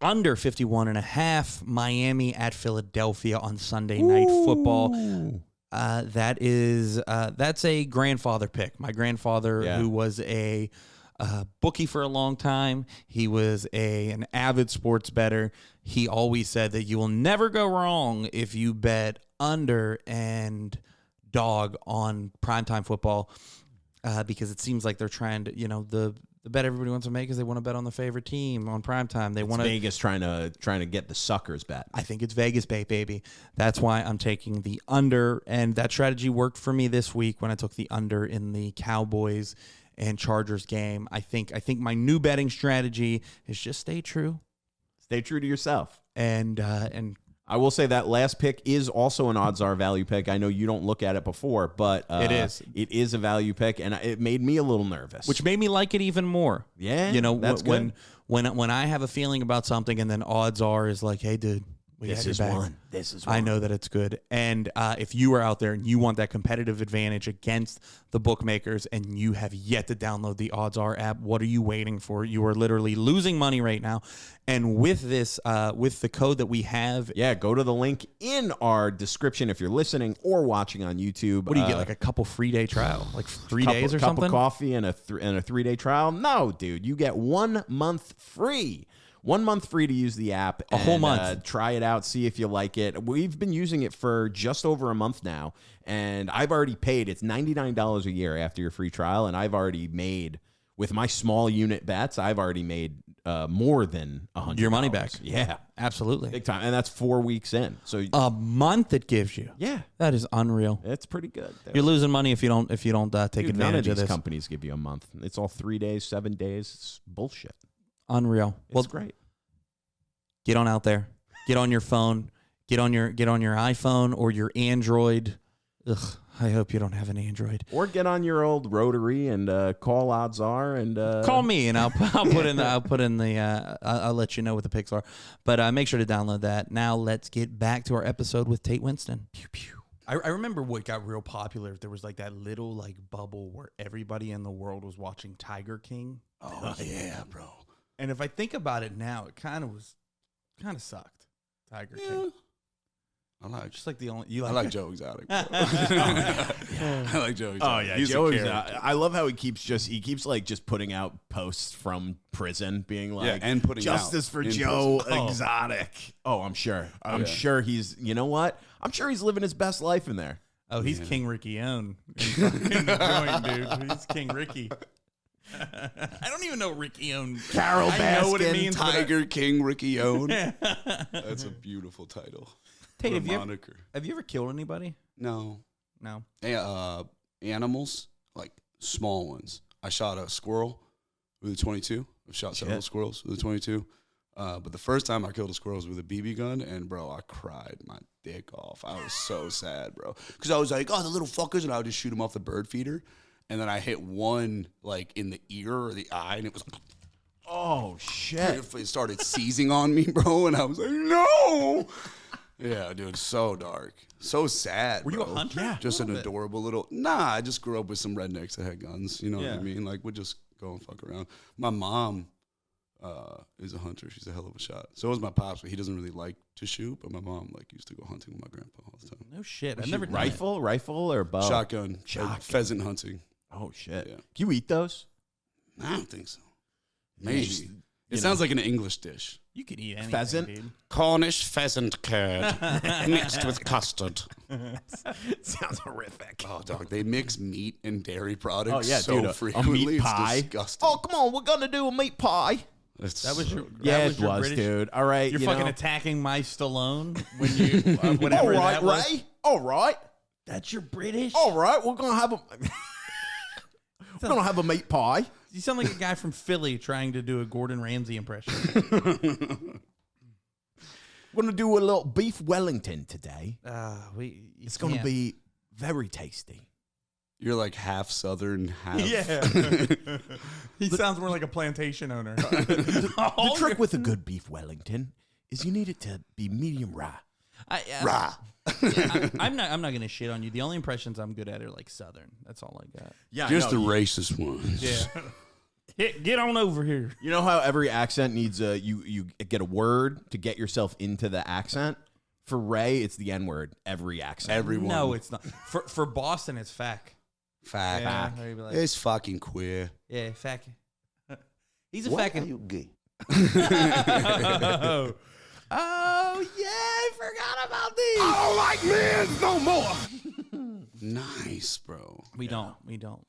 under 51.5. Miami at Philadelphia on Sunday Night Football. That's a grandfather pick. My grandfather, who was a bookie for a long time, he was an avid sports bettor. He always said that you will never go wrong if you bet under and dog on primetime football, because it seems like they're trying to, the bet everybody wants to make is they want to bet on the favorite team on primetime. They want Vegas trying to get the suckers bet. I think it's Vegas bait, baby. That's why I'm taking the under, and that strategy worked for me this week when I took the under in the Cowboys and Chargers game. I think my new betting strategy is just stay true. Stay true to yourself. And I will say that last pick is also an odds are value pick. I know you don't look at it before, but it is. It is a value pick, and it made me a little nervous. Which made me like it even more. Yeah, that's good. When I have a feeling about something and then odds are is like, hey, dude, this is one. I know that it's good. And if you are out there and you want that competitive advantage against the bookmakers and you have yet to download the Odds Are app, what are you waiting for? You are literally losing money right now. And with this, with the code that we have, go to the link in our description if you're listening or watching on YouTube. What do you get? Like a couple free day trial, like 3 days or something? Cup of coffee and a 3-day trial? No, dude, you get 1 month free. 1 month free to use the app. A whole month. Try it out. See if you like it. We've been using it for just over a month now, and I've already paid. It's $99 a year after your free trial, and I've already made, with my small unit bets, I've already made more than $100. Your money back. Yeah. Absolutely. Big time. And that's 4 weeks in. So a month it gives you. Yeah. That is unreal. It's pretty good. You're losing money if you don't take advantage none of this. these companies give you a month. It's all 3 days, 7 days. It's bullshit. Unreal. It's great. Get on out there. Get on your phone. Get on your iPhone or your Android. Ugh, I hope you don't have an Android. Or get on your old rotary and call Odds Are and call me and I'll let you know what the picks are. But make sure to download that. Now let's get back to our episode with Tait Winston. Pew, pew. I remember what got real popular. There was like that little bubble where everybody in the world was watching Tiger King. Oh yeah, bro. And if I think about it now, it kind of sucked. Tiger King. I like just like the only I like Joe Exotic. I like Joe Exotic. Oh yeah, he's Joe a Exotic. I love how he keeps putting out posts from prison, being like, and putting justice out for in Joe prison. Exotic. Oh, I'm sure. I'm sure he's. You know what? I'm sure he's living his best life in there. Oh, he's King Ricky Own in the joint, dude. He's King Ricky. I don't even know Ricky Own. Carol Baskin, I know what it means. Tiger King Ricky Own. That's a beautiful title. Tait, have you ever killed anybody? No. Animals, like small ones. I shot a squirrel with a 22. I've shot several squirrels with a 22. But the first time I killed a squirrel was with a BB gun, and bro, I cried my dick off. I was so sad, bro, because I was like, oh, the little fuckers, and I would just shoot them off the bird feeder, and then I hit one like in the ear or the eye, and it was like, oh shit! It started seizing on me, bro, and I was like, no. Yeah, dude, so dark. So sad, Were bro. you a hunter? Yeah. Just an adorable little... Nah, I just grew up with some rednecks that had guns. You know what I mean? Like, we'd just go and fuck around. My mom is a hunter. She's a hell of a shot. So is my pops, but he doesn't really like to shoot. But my mom used to go hunting with my grandpa all the time. No shit. I've never done Rifle or bow? Shotgun, pheasant hunting. Oh shit! Yeah. Can you eat those? I don't think so. Maybe. It sounds like an English dish. You could eat anything, Pheasant? dude. Cornish pheasant curd mixed with custard. Sounds horrific. Oh, dog. They mix meat and dairy products Oh yeah, so dude. frequently. A meat pie. It's disgusting. Oh come on, we're gonna do a meat pie. That was your Yeah, that it was your was, British. dude. All right, You're you fucking know. attacking my Stallone when you whenever All right, that was. Ray. All right. That's your British. All right. We're gonna have a. We're gonna have a meat pie. You sound like a guy from Philly trying to do a Gordon Ramsay impression. We're gonna do a little beef Wellington today. It's gonna can't. be very tasty. You're like half Southern, half. Yeah. He sounds more like a plantation owner. The trick with a good beef Wellington is you need it to be medium rare. Rah. I'm not gonna shit on you. The only impressions I'm good at are like Southern. That's all I got. Yeah, Just the racist ones. Yeah. Get on over here. You know how every accent needs a you get a word to get yourself into the accent. For Ray, it's the N word. Every accent. Everyone. No, it's not. For Boston, it's fact. Fact. Yeah, they'd be like, It's fucking queer. yeah, fact. He's a fact. you gay? Oh yeah, I forgot about these. I don't like men no more. Nice, bro. We don't.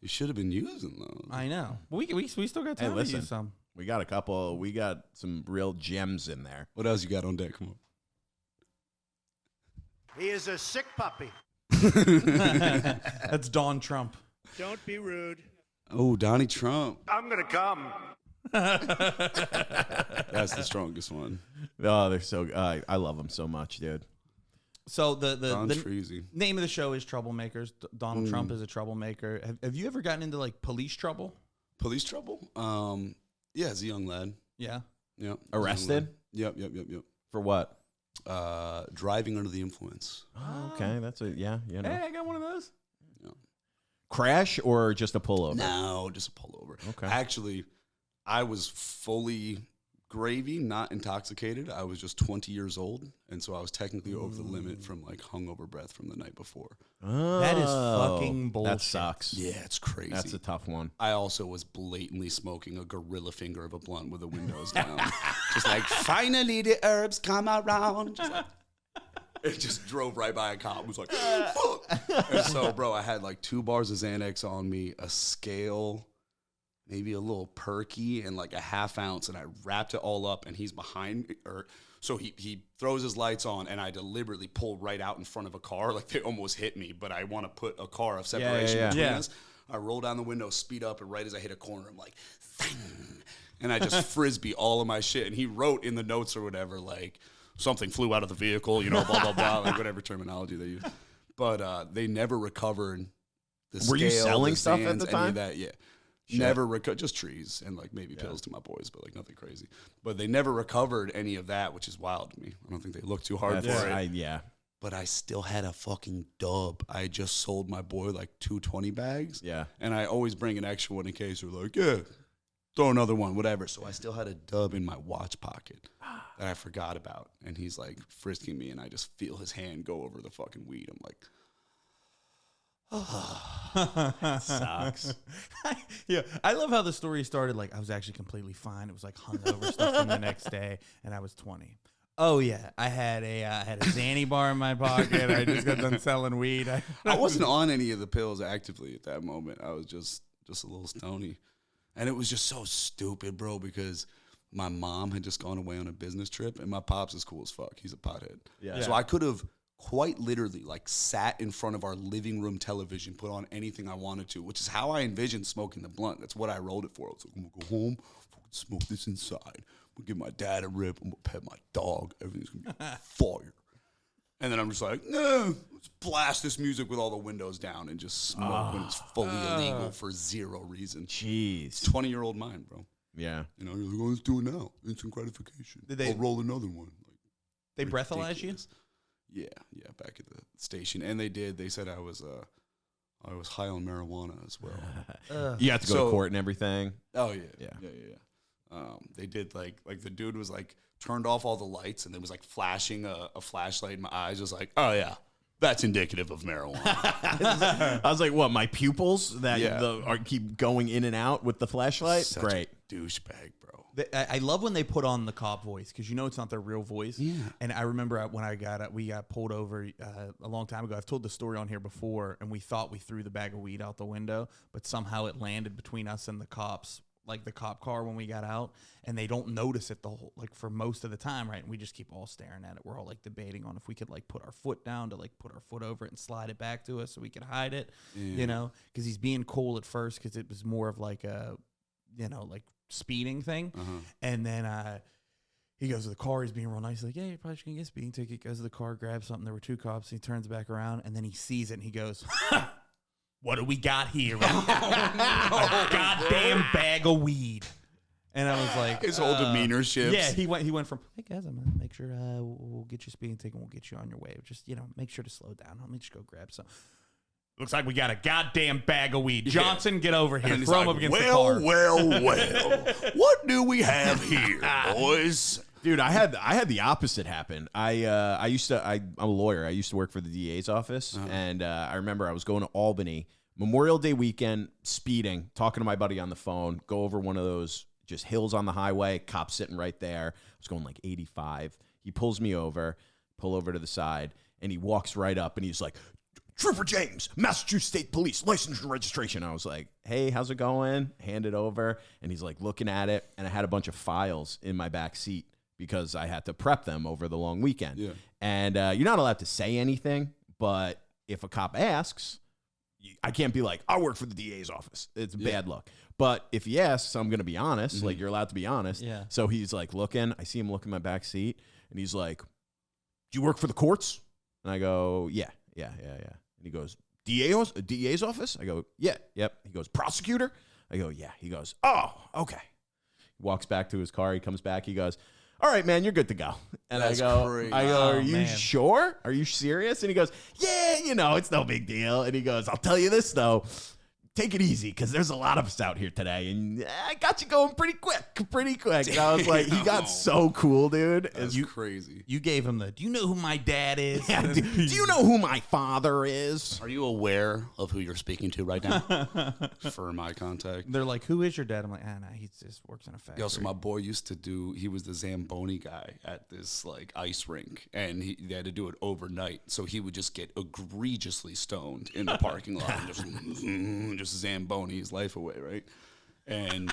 You should have been using those. I know. We still got time to listen. use some. We got a couple. We got some real gems in there. What else you got on deck? Come on. He is a sick puppy. That's Don Trump. Don't be rude. Oh, Donnie Trump. I'm going to come. That's the strongest one. Oh, they're so. I love them so much, dude. So the Treasy. name of the show is Troublemakers. Donald Trump is a troublemaker. Have you ever gotten into like police trouble? Police trouble? Yeah, as a young lad. Yeah. Yep. Arrested? Yep. For what? Driving under the influence. Oh, okay, that's a yeah. You know, Hey, I got one of those. crash or just a pullover? No, just a pullover. Okay. Actually, I was fully gravy, not intoxicated. I was just 20 years old, and so I was technically over the limit from like hungover breath from the night before. Oh, That is fucking bullshit. That sucks. Yeah, it's crazy. That's a tough one. I also was blatantly smoking a gorilla finger of a blunt with the windows down. Just like, finally the herbs come around. Just like, it just drove right by a cop. It was like, fuck. And so, bro, I had like 2 bars of Xanax on me, a scale, maybe a little perky, and like a ½ ounce, and I wrapped it all up, and he's behind me, so he throws his lights on, and I deliberately pull right out in front of a car, like they almost hit me, but I want to put a car of separation between us. I roll down the window, speed up, and right as I hit a corner, I'm like, thing, and I just frisbee all of my shit, and he wrote in the notes or whatever, like, something flew out of the vehicle, you know, blah, blah, blah, like whatever terminology they use. But they never recovered the scale. Were you selling the stuff at Xans, the any time? of that, yeah. Never just trees and like maybe pills to my boys, but like nothing crazy. But they never recovered any of that, which is wild to me. I don't think they looked too hard for it. Yeah. But I still had a fucking dub. I just sold my boy like 2 20 bags. Yeah. And I always bring an extra one in case they're like, yeah, throw another one, whatever. So I still had a dub in my watch pocket that I forgot about. And he's like frisking me, and I just feel his hand go over the fucking weed. I'm like, Sucks. Yeah, I love how the story started. Like, I was actually completely fine. It was like hungover stuff from the next day, and I was 20. Oh yeah, I had a Xanny bar in my pocket. I just got done selling weed. I wasn't on any of the pills actively at that moment. I was just a little stony. And it was just so stupid, bro, because my mom had just gone away on a business trip, and my pops is cool as fuck. He's a pothead. Yeah. So I could have quite literally like sat in front of our living room television, put on anything I wanted to, which is how I envisioned smoking the blunt. That's what I rolled it for. I was like, I'm going to go home, fucking smoke this inside. I'm going to give my dad a rip. I'm going to pet my dog. Everything's going to be fire. And then I'm just like, no, let's blast this music with all the windows down and just smoke when it's fully illegal for zero reason. Jeez. 20-year-old mind, bro. Yeah. You know, you're like, oh, let's do it now. Instant gratification. Did they- I'll roll another one. Like, They breathalyze you? ridiculous. Yeah, back at the station. And they did. They said I was high on marijuana as well. You have to go So- to court and everything. Oh, yeah. Yeah. Yeah. They did like the dude was like turned off all the lights and there was like flashing a flashlight in my eyes. Was like, oh yeah, that's indicative of marijuana. I was like, what? My pupils that Yeah. keep going in and out with the flashlight. Such Great. a douchebag, bro. I love when they put on the cop voice because you know it's not their real voice. Yeah. And I remember when we got pulled over a long time ago. I've told the story on here before, and we thought we threw the bag of weed out the window, but somehow it landed between us and the cops, like the cop car when we got out, and they don't notice it for most of the time, right? And we just keep all staring at it. We're all like debating on if we could like put our foot down to like put our foot over it and slide it back to us so we could hide it, you know, because he's being cool at first because it was more of like a, you know, like speeding thing. And then he goes to the car, he's being real nice. He's like, yeah, you're probably just gonna get a speeding ticket. Goes to the car, grabs something. There were two cops. He turns back around and then he sees it and he goes, what do we got here? A goddamn bag of weed. And I was like, His whole demeanor shifts. yeah, he went from, hey guys, I'm gonna make sure we'll get you a speeding ticket. We'll get you on your way. Just, you know, make sure to slow down. Let me just go grab some. Looks like we got a goddamn bag of weed. Johnson, get over here. And he's Throw him like, up against the car. well. What do we have here, boys? Dude, I had the opposite happen. I'm a lawyer. I used to work for the DA's office, and I remember I was going to Albany Memorial Day weekend, speeding, talking to my buddy on the phone. Go over one of those just hills on the highway. Cop sitting right there. I was going like 85. He pulls me over, pull over to the side, and he walks right up, and he's like, Trooper James, Massachusetts State Police, license and registration. I was like, hey, how's it going? Hand it over. And he's like looking at it. And I had a bunch of files in my back seat because I had to prep them over the long weekend. Yeah. And you're not allowed to say anything. But if a cop asks, I can't be like, I work for the DA's office. It's bad luck. But if he asks, I'm going to be honest. Like, you're allowed to be honest. Yeah. So he's like looking. I see him look in my back seat. And he's like, do you work for the courts? And I go, yeah. And he goes, DA's office? I go, yeah, yep. He goes, prosecutor? I go, yeah. He goes, oh, okay. He walks back to his car. He comes back. He goes, all right, man, you're good to go. And That's I go, crazy. are you man. sure? Are you serious? And he goes, yeah, you know, it's no big deal. And he goes, I'll tell you this, though. Take it easy because there's a lot of us out here today. And I got you going pretty quick. And I was like, he got so cool, dude. That's crazy. You gave him the, do you know who my dad is? Yeah, do you know who my father is? Are you aware of who you're speaking to right now? For my contact. They're like, who is your dad? I'm like, nah, he just works in a factory. Yo, so my boy used to he was the Zamboni guy at this like ice rink, and they had to do it overnight. So he would just get egregiously stoned in the parking lot and just Zamboni his life away, right? And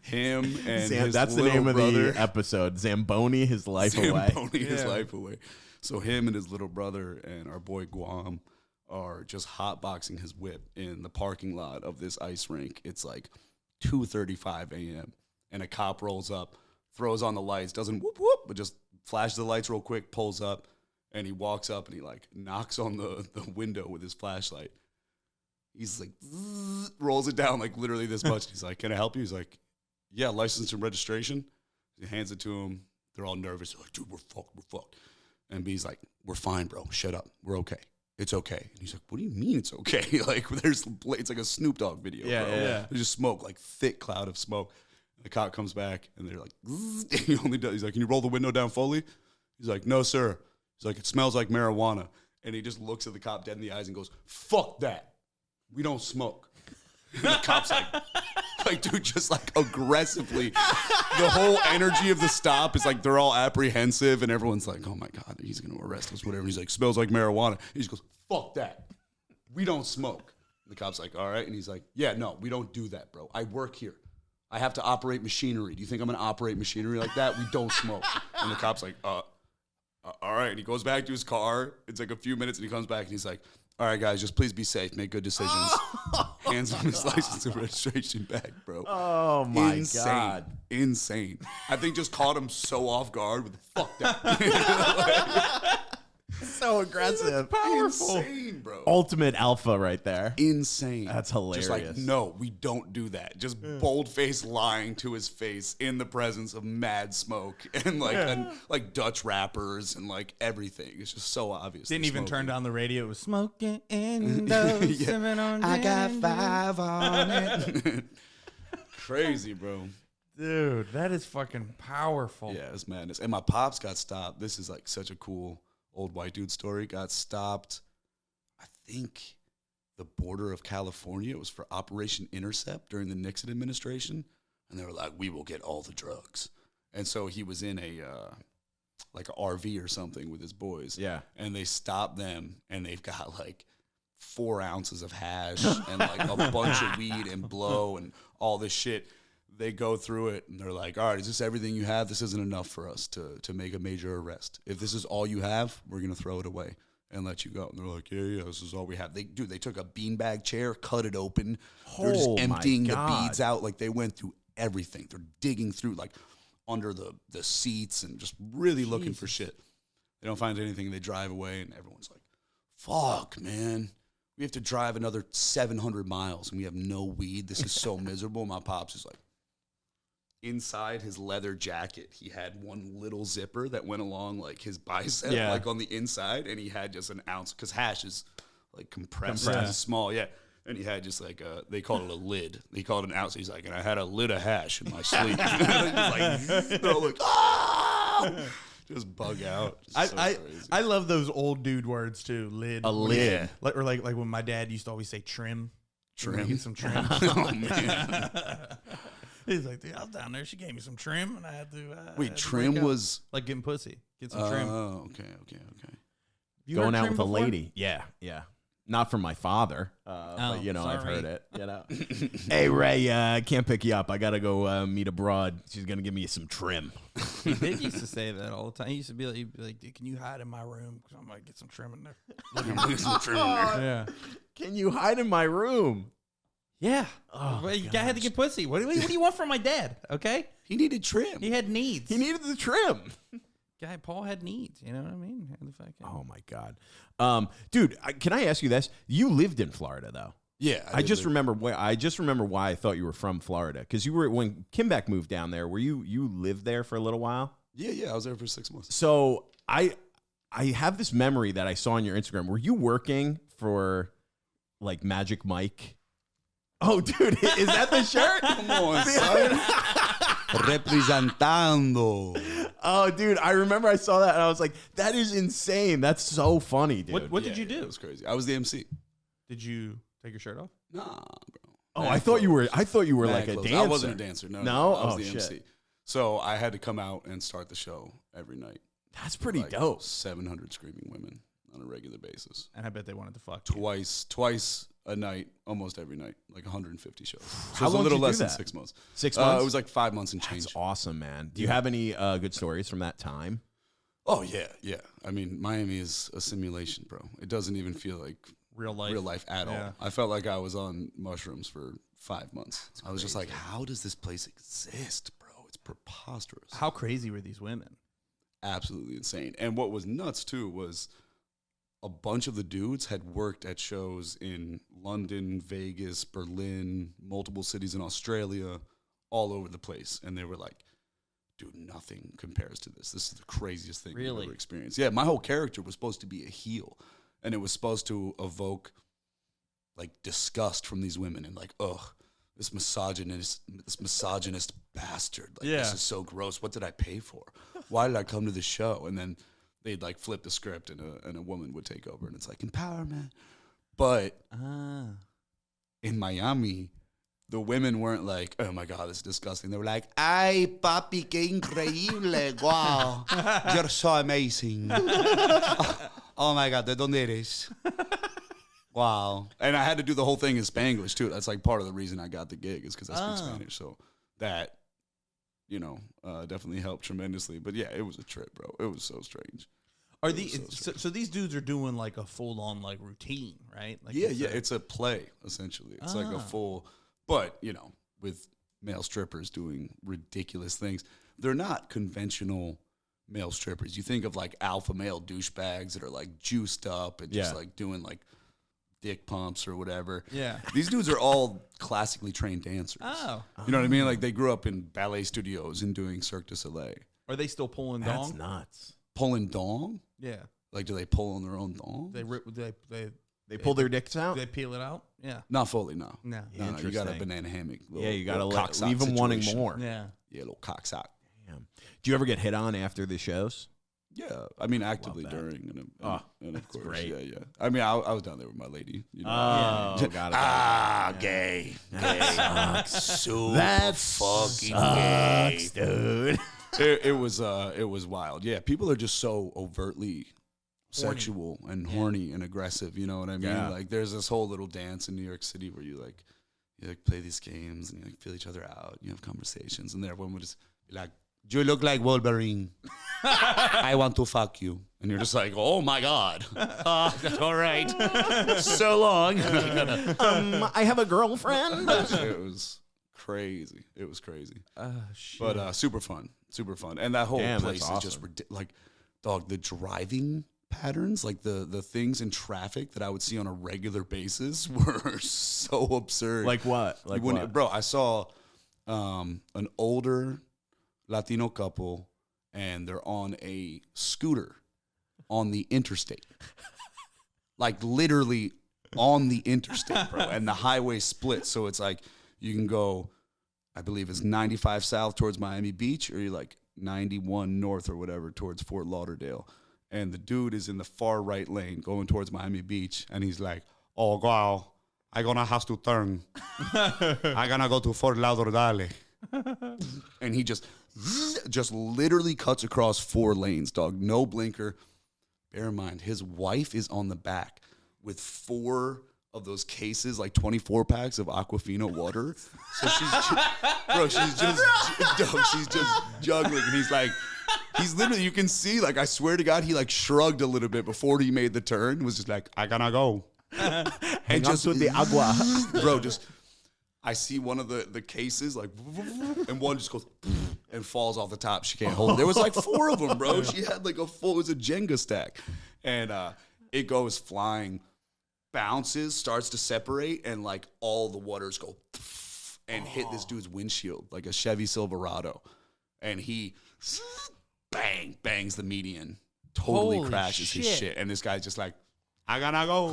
him and his that's the little name brother, of the episode. Zamboni his life away. Zamboni his life away. So him and his little brother and our boy Guam are just hotboxing his whip in the parking lot of this ice rink. It's like 2:35 a.m. and a cop rolls up, throws on the lights, doesn't whoop whoop, but just flashes the lights real quick, pulls up, and he walks up and he like knocks on the window with his flashlight. He's like, rolls it down like literally this much. He's like, can I help you? He's like, yeah, license and registration. He hands it to him. They're all nervous. They're like, dude, we're fucked. And B's like, we're fine, bro. Shut up. We're okay. It's okay. And he's like, what do you mean it's okay? Like, it's like a Snoop Dogg video, bro. Yeah. There's just smoke, like thick cloud of smoke. And the cop comes back, and they're like, and he only does. He's like, can you roll the window down fully? He's like, no, sir. He's like, it smells like marijuana. And he just looks at the cop dead in the eyes and goes, fuck that. We don't smoke. And the cop's like, dude, just like aggressively. The whole energy of the stop is like they're all apprehensive and everyone's like, oh my God, he's going to arrest us, whatever. And he's like, smells like marijuana. He just goes, fuck that. We don't smoke. And the cop's like, all right. And he's like, yeah, no, we don't do that, bro. I work here. I have to operate machinery. Do you think I'm going to operate machinery like that? We don't smoke. And the cop's like, all right. And he goes back to his car. It's like a few minutes and he comes back and he's like, all right, guys, just please be safe. Make good decisions. Hands him his license and registration back, bro. Oh, my Insane. God. Insane. I think just caught him so off guard with fuck that. So aggressive. Powerful. Insane, bro. Ultimate alpha right there. Insane. That's hilarious. Just like, no, we don't do that. Just bold-faced lying to his face in the presence of mad smoke and like Dutch rappers and like everything. It's just so obvious. Didn't even turn down the radio. It was smoking Yeah. sipping on I got gin. 5 on it. Crazy, bro. Dude, that is fucking powerful. Yeah, it's madness. And my pops got stopped. This is like such a cool old white dude story. Got stopped, I think, the border of California. It was for Operation Intercept during the Nixon administration. And they were like, we will get all the drugs. And so he was in a like an RV or something with his boys. Yeah. And they stopped them, and they've got like 4 ounces of hash and like a bunch of weed and blow and all this shit. They go through it, and they're like, all right, is this everything you have? This isn't enough for us to make a major arrest. If this is all you have, we're going to throw it away and let you go. And they're like, yeah, this is all we have. They took a beanbag chair, cut it open. They're just Oh, my emptying the God. beads out. Like, they went through everything. They're digging through, like, under the seats and just really looking for shit. They don't find anything. They drive away, and everyone's like, fuck, man. We have to drive another 700 miles, and we have no weed. This is so miserable. My pops is like, inside his leather jacket, he had one little zipper that went along like his bicep, like on the inside, and he had just an ounce, because hash is like compressed. It's small, yeah. And he had just like they called it a lid. They called it an ounce. He's like, and I had a lid of hash in my sleeve. They're all like, ah! Just bug out. I love those old dude words too. Lid. A lid. Like, or like when my dad used to always say trim. Trim. Get some trim. Oh man. He's like, dude, I was down there. She gave me some trim, and I had to. Wait, trim was like getting pussy. Get some trim. Oh, okay. You Going heard out trim with a before? lady. Yeah. Not from my father, but you know, I've sorry. heard it. Hey Ray, I can't pick you up. I gotta go meet a broad. She's gonna give me some trim. He did used to say that all the time. He used to be like, he'd be like, dude, can you hide in my room? Because I might get some trim in there. Some trim in there. Yeah. Can you hide in my room? Yeah. Oh, Well, you guy had to get pussy. What do you want from my dad? Okay. He needed trim. He had needs. He needed the trim. Guy Paul had needs. You know what I mean? Had the fucking- Oh my god, dude, can I ask you this? You lived in Florida though. Yeah, I just remember why I thought you were from Florida, because you were, when Kimbeck moved down there. Were you lived there for a little while? Yeah, I was there for 6 months. So I have this memory that I saw on your Instagram. Were you working for like Magic Mike? Oh, dude, is that the shirt? Come on, son. Representando. Oh, dude, I remember I saw that and I was like, that is insane. That's so funny, dude. What did you do? It was crazy. I was the MC. Did you take your shirt off? Nah, bro. Oh, I thought you were like a close. dancer. I wasn't a dancer. No. No? I was Oh, the shit. MC. So I had to come out and start the show every night. That's pretty Like dope. 700 screaming women on a regular basis. And I bet they wanted to fuck you. Twice a night, almost every night, like 150 shows. So How it was a long did little you do less than that? 6 months. 6 months? It was like 5 months and change. That's awesome, man. Do you have any good stories from that time? Oh, yeah. I mean, Miami is a simulation, bro. It doesn't even feel like Real life. real life at Yeah. all. I felt like I was on mushrooms for 5 months. I was just like, how does this place exist, bro? It's preposterous. How crazy were these women? Absolutely insane. And what was nuts, too, was a bunch of the dudes had worked at shows in London, Vegas, Berlin, multiple cities in Australia, all over the place. And they were like, dude, nothing compares to this. This is the craziest thing we've Really? ever experienced. Yeah, my whole character was supposed to be a heel. And it was supposed to evoke, like, disgust from these women and, like, ugh, this misogynist bastard. Like, Yeah. this is so gross. What did I pay for? Why did I come to the show? And then they'd, like, flip the script and a woman would take over. And it's like, empowerment. But in Miami, the women weren't like, oh, my God, this is disgusting. They were like, ay, papi, qué increíble. Wow. You're so amazing. Oh, my God, ¿de dónde eres? Wow. And I had to do the whole thing in Spanglish, too. That's, like, part of the reason I got the gig is because I speak Spanish. So that, definitely helped tremendously. But, yeah, it was a trip, bro. It was so strange. Are these so these dudes are doing like a full on like routine, right? Like It's a play, essentially. It's like a full, but, with male strippers doing ridiculous things. They're not conventional male strippers. You think of like alpha male douchebags that are like juiced up and just like doing like dick pumps or whatever. Yeah. These dudes are all classically trained dancers. Oh. You know what I mean? Like they grew up in ballet studios and doing Cirque du Soleil. Are they still pulling That's dong? nuts. Pulling dong? Yeah. Like, do they pull on their own dong? They pull their dicks out? They peel it out? Yeah. Not fully, no. No. No, you got a Interesting. banana hammock. Yeah, you got to cock sock leave them wanting situation. more. Yeah. Yeah, little cocksock. Damn. Do you ever get hit on after the shows? Yeah, I mean actively that. during and of course, great. yeah. I mean, I was down there with my lady. You know? Oh, got it. Gay. Super That fucking sucks, dude. it was wild. Yeah, people are just so overtly sexual and horny and aggressive. You know what I mean? Yeah. Like, there's this whole little dance in New York City where you play these games and you like feel each other out. You have conversations, and everyone would just be like, You look like Wolverine. I want to fuck you. and you're just like, oh my god, all right, so long. I have a girlfriend. It was crazy. It was crazy. But super fun. And that whole Damn, place that's is just like, dog, the driving patterns, like the things in traffic that I would see on a regular basis were so absurd. Like what? Like what? Bro, I saw an older Latino couple, and they're on a scooter on the interstate. Like, literally on the interstate, bro. And the highway split, so it's like you can go, I believe it's 95 south towards Miami Beach, or you're like 91 north or whatever towards Fort Lauderdale. And the dude is in the far right lane going towards Miami Beach, and he's like, oh, wow, I'm gonna have to turn. I'm gonna go to Fort Lauderdale. And he just literally cuts across 4 lanes, dog. No blinker. Bear in mind, his wife is on the back with 4 of those cases, like 24 packs of Aquafina water. So she's just juggling. And he's literally, you can see, like, I swear to God, he like shrugged a little bit before he made the turn. Was just like, I gotta go. And just with the agua. Bro, I see one of the cases, like, and one just goes and falls off the top. She can't hold it. There was like 4 of them, bro. She had like it was a Jenga stack. And it goes flying, bounces, starts to separate, and like all the waters go and hit this dude's windshield, like a Chevy Silverado. And he bangs the median, totally Holy crashes his shit. shit. And this guy's just like, I gotta go.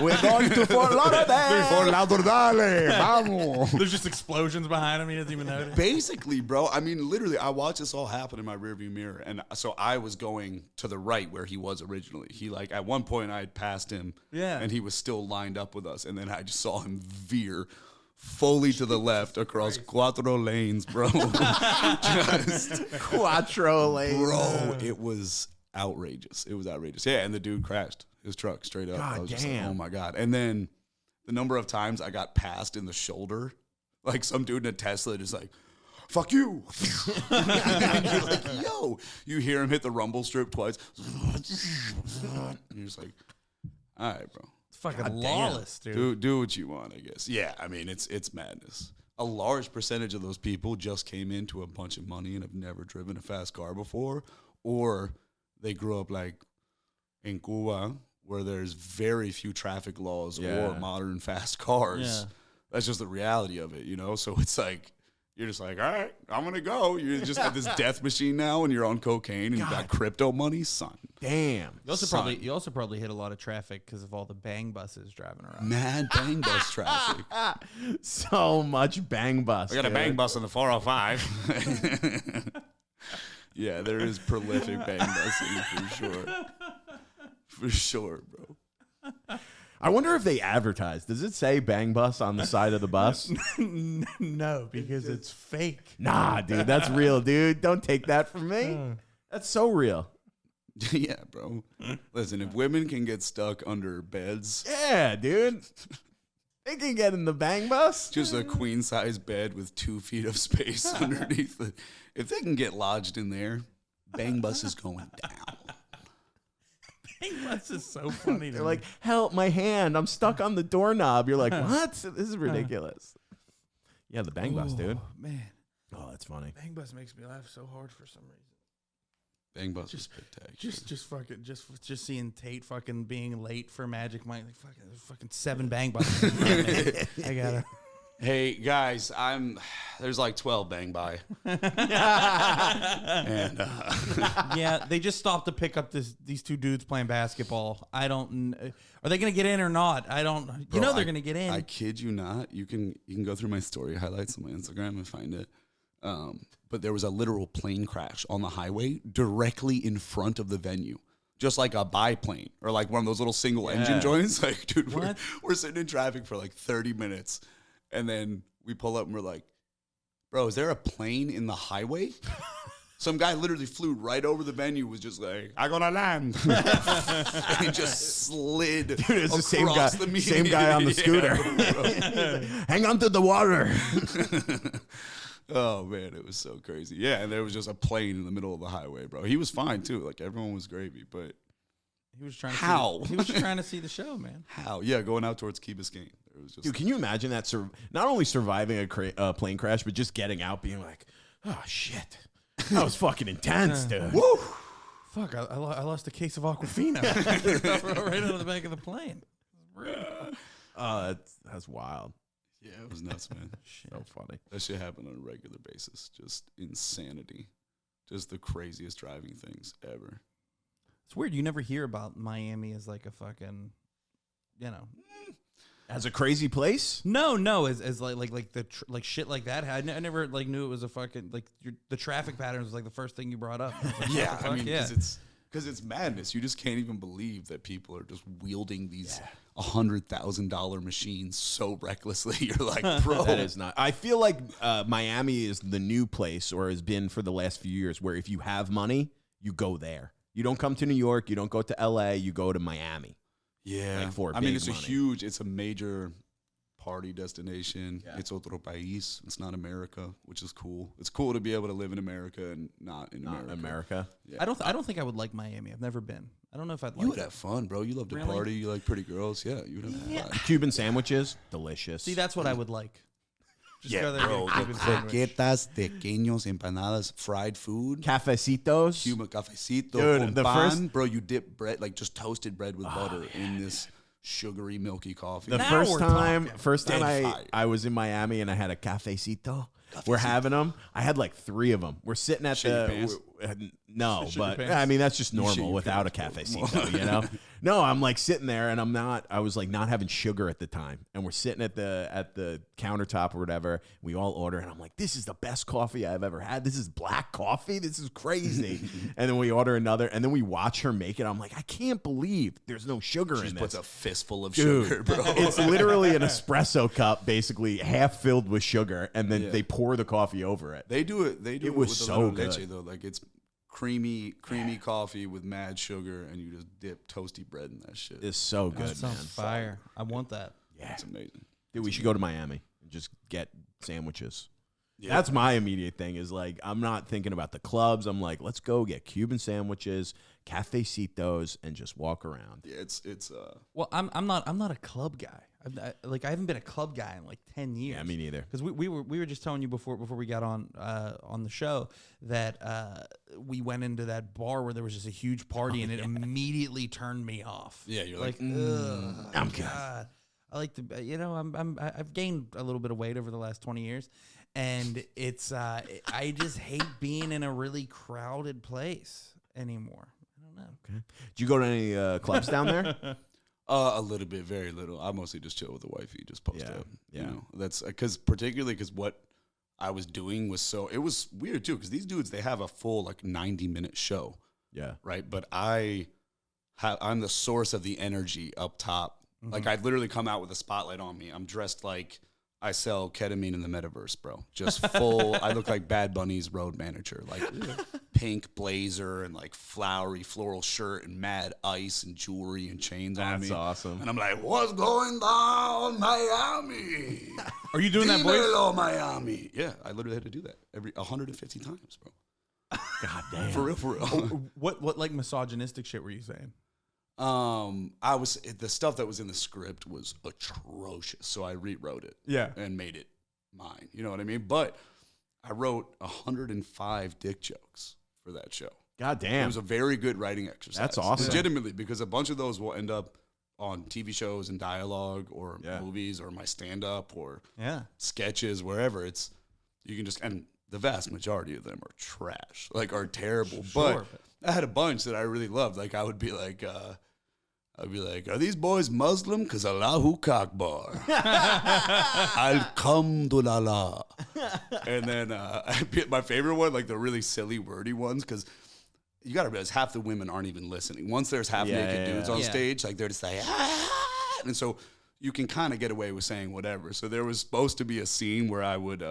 We're going to Fort Lauderdale. Fort Lauderdale, vamos. There's just explosions behind him. He doesn't even notice. Basically, bro, I mean, literally, I watched this all happen in my rearview mirror. And so I was going to the right where he was originally. He, like, at one point I had passed him. Yeah. And he was still lined up with us. And then I just saw him veer fully to the left across cuatro lanes, bro. Just, Quattro lanes. bro, it was outrageous. It was outrageous. Yeah, and the dude crashed his truck straight up. God I was just like, damn. oh my God. And then the number of times I got passed in the shoulder, like some dude in a Tesla just like, fuck you. And you're like, yo, you hear him hit the rumble strip twice. And you're just like, all right, bro. It's fucking lawless, dude. Do what you want, I guess. Yeah, I mean, it's madness. A large percentage of those people just came into a bunch of money and have never driven a fast car before, or they grew up like in Cuba, where there's very few traffic laws or modern fast cars. Yeah. That's just the reality of it, you know? So it's like, you're just like, all right, I'm going to go. You just got this death machine now, and you're on cocaine, and you got crypto money, son. Damn. You also probably hit a lot of traffic because of all the bang buses driving around. Mad bang bus traffic. So much bang bus. I got a dude. bang bus on the 405. Yeah, there is prolific bang busing for sure. For sure, bro. I wonder if they advertise. Does it say bang bus on the side of the bus? No, because it's fake. Nah, dude, that's real, dude. Don't take that from me. That's so real. Yeah, bro. Listen, if women can get stuck under beds, Yeah, dude. They can get in the bang bus. just a queen size bed with 2 feet of space underneath it, if they can get lodged in there, bang bus is going down. Bang bus is so funny. They're like, help, my hand. I'm stuck on the doorknob. You're like, what? This is ridiculous. Yeah, the bang bus, dude. Man, Oh, that's funny. bang bus makes me laugh so hard for some reason. Bang bus is spectacular. Just seeing Tate fucking being late for Magic Mike, like fucking 7 bang buses. I gotta. Hey guys, there's like 12 bang by. And Yeah, they just stopped to pick up these 2 dudes playing basketball. I don't. Are they gonna get in or not? I don't. You know they're gonna get in. I kid you not. You can go through my story highlights on my Instagram and find it. But there was a literal plane crash on the highway directly in front of the venue. Just like a biplane or like one of those little single engine joints. Like, dude, we're sitting in traffic for like 30 minutes. And then we pull up and we're like, bro, is there a plane in the highway? Some guy literally flew right over the venue, was just like, I'm gonna land. And he just slid. Dude, it's the same guy on the scooter. Hang on to the water. Oh, man, it was so crazy. Yeah, and there was just a plane in the middle of the highway, bro. He was fine, too. Like, everyone was gravy, but he was trying to how? He was just trying to see the show, man. How? Yeah, going out towards Key Biscayne. It was just Dude, can you imagine that? Not only surviving a plane crash, but just getting out, being like, oh, shit. That was fucking intense, dude. woo! Fuck, I lost a case of Aquafina right out of the back of the plane. That's wild. Yeah, it was nuts, man. So funny. That shit happened on a regular basis. Just insanity. Just the craziest driving things ever. It's weird. You never hear about Miami as like a fucking, you know. As a crazy place? No, as like the like shit like that. I never like knew it was a fucking like the traffic patterns was like the first thing you brought up. Like, yeah, I mean, because it's madness. You just can't even believe that people are just wielding these $100,000 machines so recklessly. You're like, bro, that is not. I feel like Miami is the new place, or has been for the last few years, where if you have money, you go there. You don't come to New York. You don't go to LA. You go to Miami. Yeah, like for I mean, big money. it's a major party destination. Yeah. It's otro país. It's not America, which is cool. It's cool to be able to live in America and not in America. Yeah. I don't think I would like Miami. I've never been. I don't know if I'd like You would have fun, bro. You love to party. You like pretty girls. Yeah, you would have fun. Cuban sandwiches, delicious. See, that's what I would like. Just Yeah, go there bro. and get a Cuban sandwich. Croquetas, tequeños, empanadas, fried food. Cafecitos. Cuban cafecito, Dude, con the pan. first- Bro, you dip bread, like just toasted bread with butter in this sugary, milky coffee. The Now first we're time Dead fire. I was in Miami and I had a cafecito. We're having them. I had like 3 of them. We're sitting at Shit your pants? no, Shit your but pants? I mean that's just shit normal your without a pants, cafecito, you know. No, I'm like sitting there and I was like not having sugar at the time, and we're sitting at the countertop or whatever. We all order, and I'm like, this is the best coffee I've ever had. This is black coffee. This is crazy. And then we order another, and then we watch her make it. I'm like, I can't believe there's no sugar She in just this. puts a fistful of Dude, sugar, bro. it's literally an espresso cup, basically half filled with sugar, and then they pour the coffee over it. They do it. It was was with so a good. leche, though. Like it's creamy coffee with mad sugar, and you just dip toasty bread in that shit. It's so good, That man. sounds fire. I want that. Yeah, It's amazing. dude, we should go to Miami and just get sandwiches. Yeah. That's my immediate thing. Is like I'm not thinking about the clubs. I'm like, let's go get Cuban sandwiches, cafecitos, and just walk around. Yeah, it's Well, I'm not a club guy. I haven't been a club guy in like 10 years. Yeah, me neither. Because we were just telling you before we got on the show that we went into that bar where there was just a huge party and it immediately turned me off. Yeah, you're like, ugh, I'm good. God. I like to, I've gained a little bit of weight over the last 20 years, and it's I just hate being in a really crowded place anymore. I don't know. Okay. Did you go to any clubs down there? a little bit, very little. I mostly just chill with the wifey, just post up. Yeah. You know, that's because what I was doing was it was weird too. Because these dudes, they have a full like 90-minute show, Yeah. right? But I'm the source of the energy up top. Like I'd literally come out with a spotlight on me. I'm dressed like I sell ketamine in the metaverse, bro. Just full. I look like Bad Bunny's road manager, like pink blazer and like flowery floral shirt and mad ice and jewelry and chains on me. That's awesome. And I'm like, what's going down, Miami? Are you doing that voice? Dímelo, Miami. Yeah, I literally had to do that 150 times, bro. God damn. For real. What like misogynistic shit were you saying? The stuff that was in the script was atrocious, so I rewrote it. Yeah. And made it mine. You know what I mean? But I wrote 105 dick jokes for that show. God It damn. was a very good writing exercise. That's awesome. Legitimately, because a bunch of those will end up on TV shows and dialogue or Yeah. movies or my stand-up or Yeah. sketches, wherever. You can just, and the vast majority of them are trash, like are terrible. Sure. But I had a bunch that I really loved. Like I would be like, I'd be like, are these boys Muslim? Because Allahu Akbar. Alhamdulillah. And then my favorite one, like the really silly, wordy ones, because you got to realize half the women aren't even listening. Once there's half-naked dudes on stage, like they're just like, ah! And so you can kind of get away with saying whatever. So there was supposed to be a scene where I would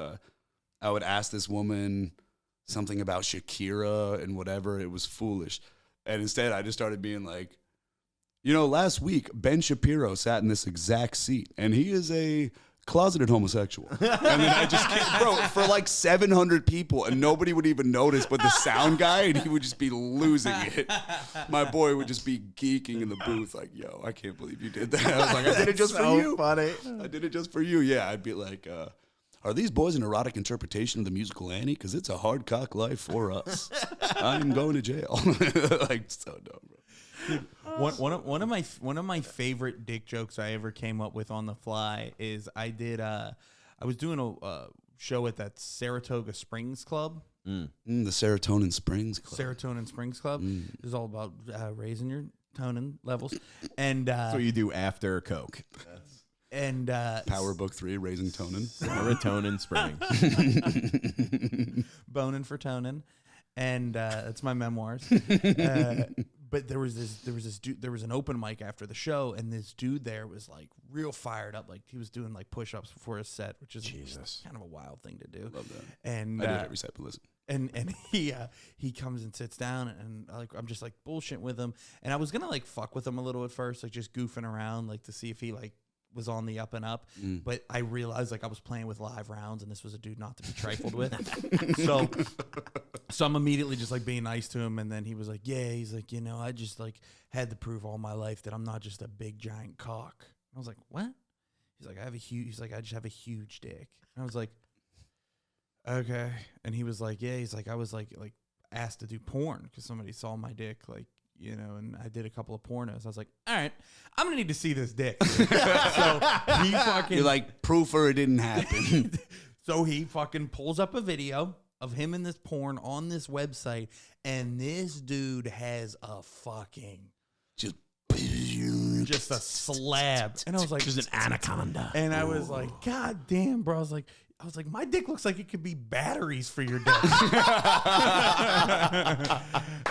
ask this woman something about Shakira and whatever. It was foolish. And instead, I just started being like, last week, Ben Shapiro sat in this exact seat, and he is a closeted homosexual. And then I just, for like 700 people, and nobody would even notice but the sound guy, and he would just be losing it. My boy would just be geeking in the booth like, yo, I can't believe you did that. I was like, I did it just for you. Funny. I did it just for you. Yeah, I'd be like, are these boys an erotic interpretation of the musical Annie? Because it's a hard cock life for us. I'm going to jail. Like, so dumb, bro. One of my favorite dick jokes I ever came up with on the fly is I was doing a show at that Saratoga Springs Club. The Serotonin Springs Club. Serotonin Springs Club is all about raising your tonin levels, and That's what you do after Coke. and Power Book 3, Raising Tonin. Serotonin Springs. boning for tonin, and that's my memoirs. But there was this dude. There was an open mic after the show, and this dude there was like real fired up. Like he was doing like push-ups before his set, which is kind of a wild thing to do. Love that. And I do it every set, but listen. And he comes and sits down, and I'm just like bullshitting with him. And I was gonna like fuck with him a little at first, like just goofing around, like to see if he like was on the up and up. But I realized like I was playing with live rounds, and this was a dude not to be trifled with. So I'm immediately just like being nice to him, and then he was like, yeah, he's like, I just like had to prove all my life that I'm not just a big giant cock. I was like, what? He's like, I just have a huge dick. And I was like, okay. And he was like, yeah, he's like, I was like asked to do porn because somebody saw my dick, like, and I did a couple of pornos. I was like, all right, I'm gonna need to see this dick. So he fucking, you're like, proof or it didn't happen. so he fucking pulls up a video of him in this porn on this website, and this dude has a fucking just a slab. And I was like, Just an anaconda. and I was like, God damn, bro. I was like, my dick looks like it could be batteries for your dick.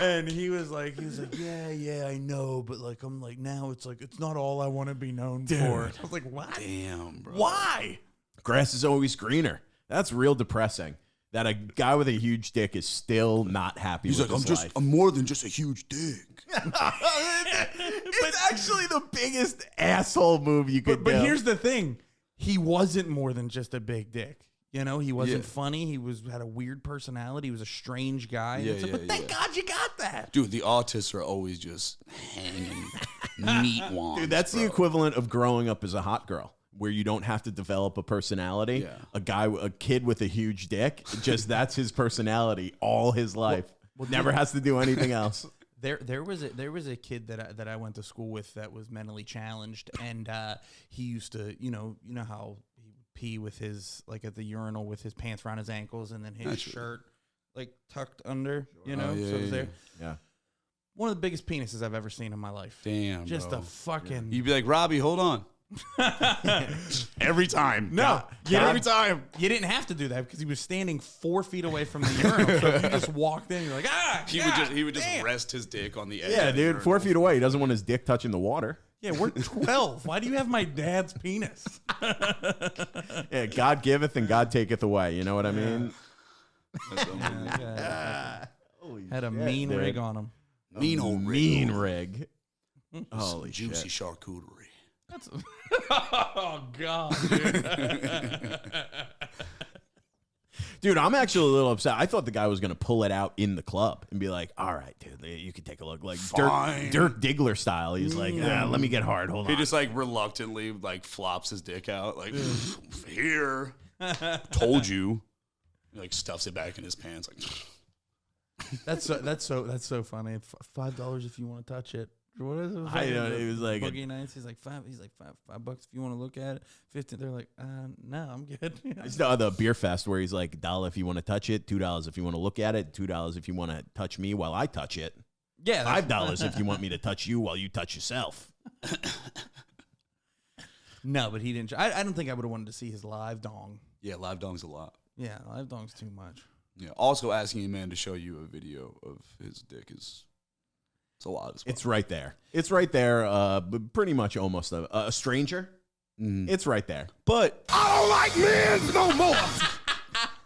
And he was like, yeah, I know, but like, I'm like, now it's like, it's not all I want to be known for. I was like, what? Damn, bro. Why? Grass is always greener. That's real depressing. That a guy with a huge dick is still not happy He's with like, his life. I'm more than just a huge dick. It's actually the biggest asshole move you could do. But here's the thing. He wasn't more than just a big dick. He wasn't funny. He had a weird personality. He was a strange guy. But thank God you got that. Dude, the autists are always just hanging meat wands. Dude, that's the equivalent of growing up as a hot girl, where you don't have to develop a personality. Yeah. A kid with a huge dick, that's his personality all his life. Never has to do anything else. There was a kid that I went to school with that was mentally challenged, and he used to you know how he would pee with his like at the urinal with his pants around his ankles and then his shirt like tucked under, so it was there. Yeah. One of the biggest penises I've ever seen in my life. Damn, just bro. a fucking. You'd be like, Robbie, hold on. Every time. Every time. You didn't have to do that because he was standing 4 feet away from the urinal. So if you just walked in, you're like, He would just rest his dick on the edge. Yeah, dude, 4 feet away. He doesn't want his dick touching the water. Yeah, we're 12. Why do you have my dad's penis? Yeah, God giveth and God taketh away. You know what I mean? Had a mean dude. rig on him. Mean old Mean rig. Holy juicy shit. charcuterie. Oh, God, dude. Dude, I'm actually a little upset. I thought the guy was going to pull it out in the club and be like, all right, dude, you can take a look. Like Dirk Diggler style. He's like, let me get hard. Hold on. He just like reluctantly like flops his dick out. Like, here. Told you. He like stuffs it back in his pants. Like, That's so funny. $5 if you want to touch it. What is it? I know, it was like Boogie Nights. He's like $5 if you want to look at it. 15. They're like, no, I'm good. It's the beer fest where he's like, $1 if you want to touch it, $2 if you want to look at it, $2 if you want to touch me while I touch it. Yeah, $5 if you want me to touch you while you touch yourself. No, but he didn't. I don't think I would have wanted to see his live dong. Yeah, live dong's a lot. Yeah, live dong's too much. Yeah. Also, asking a man to show you a video of his dick is it's a lot as well. It's right there. It's right there. But pretty much almost a stranger. It's right there. But I don't like men no more.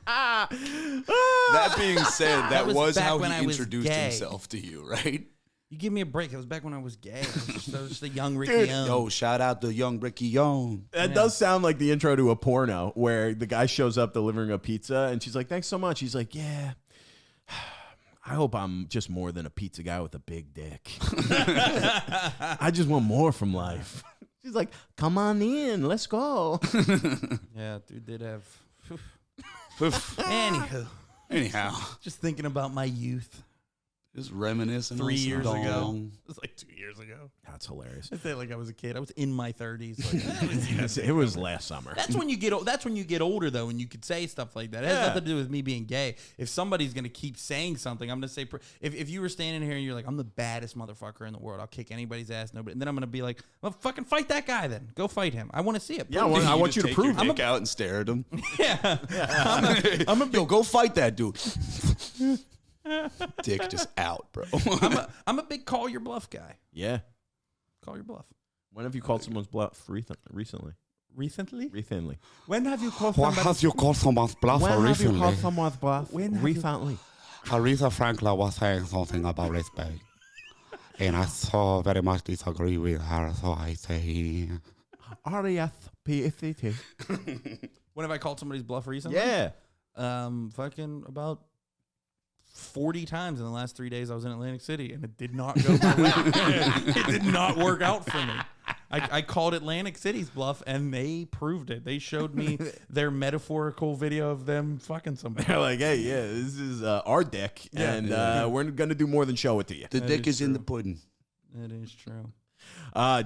that being said, that was was back how when he I was introduced gay. himself to you, right? You give me a break. It was back when I was gay. I was just a young Ricky Young. Yo, shout out to young Ricky Young. That does sound like the intro to a porno where the guy shows up delivering a pizza and she's like, thanks so much. He's like, yeah, I hope I'm just more than a pizza guy with a big dick. I just want more from life. She's like, come on in. Let's go. Yeah, dude did have. Anyhow, just thinking about my youth. Just reminiscing. 3 years ago. Dong. It was like 2 years ago. That's hilarious. I felt like I was a kid. I was in my 30s. Like, It was last summer. That's when you get. That's when you get older, though, and you could say stuff like that. It has nothing to do with me being gay. If somebody's gonna keep saying something, I'm gonna say. If you were standing here and you're like, I'm the baddest motherfucker in the world, I'll kick anybody's ass. Nobody. And then I'm gonna be like, well, fucking fight that guy. Then go fight him. I want to see it. Yeah, I want you to prove your it. dick out and stare at him. Yeah. Yo, go fight that dude. Dick just out, bro. I'm a big call your bluff guy. Yeah. Call your bluff. When have you called someone's bluff recently? Recently? Recently. When have you called What have you called someone's bluff recently? someone's bluff recently? Aretha Franklin was saying something about respect. And I so very much disagree with her, so I say... R-E-S-P-E-C-T. When have I called somebody's bluff recently? Yeah. Fucking about 40 times in the last 3 days I was in Atlantic City, and it did not go my way. It did not work out for me. I called Atlantic City's bluff, and they proved it. They showed me their metaphorical video of them fucking somebody. They're like, hey, yeah, this is our dick, and we're going to do more than show it to you. The dick is in the pudding. That is true.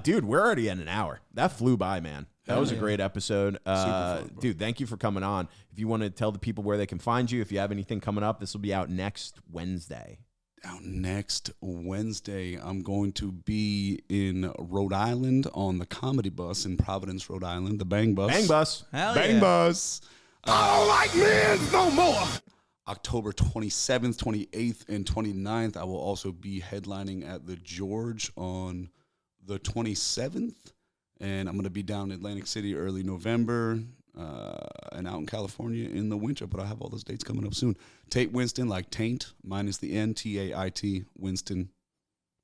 Dude, we're already at an hour. That flew by, man. That was a great episode. fun, dude, thank you for coming on. If you want to tell the people where they can find you, if you have anything coming up, this will be out next Wednesday. Now, next Wednesday, I'm going to be in Rhode Island on the comedy bus in Providence, Rhode Island, the Bang Bus. Bang Bus. Hell Bang yeah. Bus. I don't like men no more. October 27th, 28th, and 29th. I will also be headlining at the George on the 27th. And I'm going to be down in Atlantic City early November and out in California in the winter. But I have all those dates coming up soon. Tait Winston, like Taint, minus the N, T-A-I-T, Winston,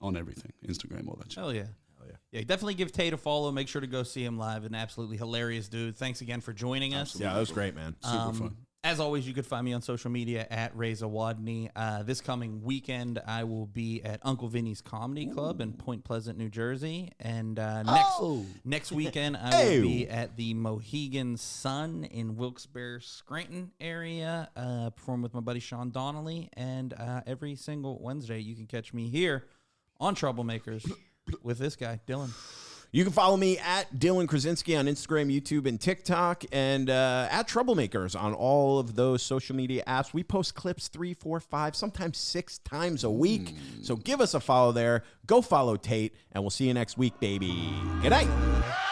on everything. Instagram, all that shit. Hell yeah. Yeah, definitely give Tate a follow. Make sure to go see him live. An absolutely hilarious dude. Thanks again for joining us. Yeah, that was great, man. Super fun. As always, you could find me on social media at Reza Wadney. This coming weekend, I will be at Uncle Vinny's Comedy Club in Point Pleasant, New Jersey. And next weekend, I will be at the Mohegan Sun in Wilkes-Barre, Scranton area, perform with my buddy Sean Donnelly. And every single Wednesday, you can catch me here on Troublemakers with this guy, Dylan. You can follow me at Dylan Krasinski on Instagram, YouTube, and TikTok, and at Troublemakers on all of those social media apps. We post clips 3, 4, 5, sometimes 6 times a week. So give us a follow there. Go follow Tate, and we'll see you next week, baby. Good night.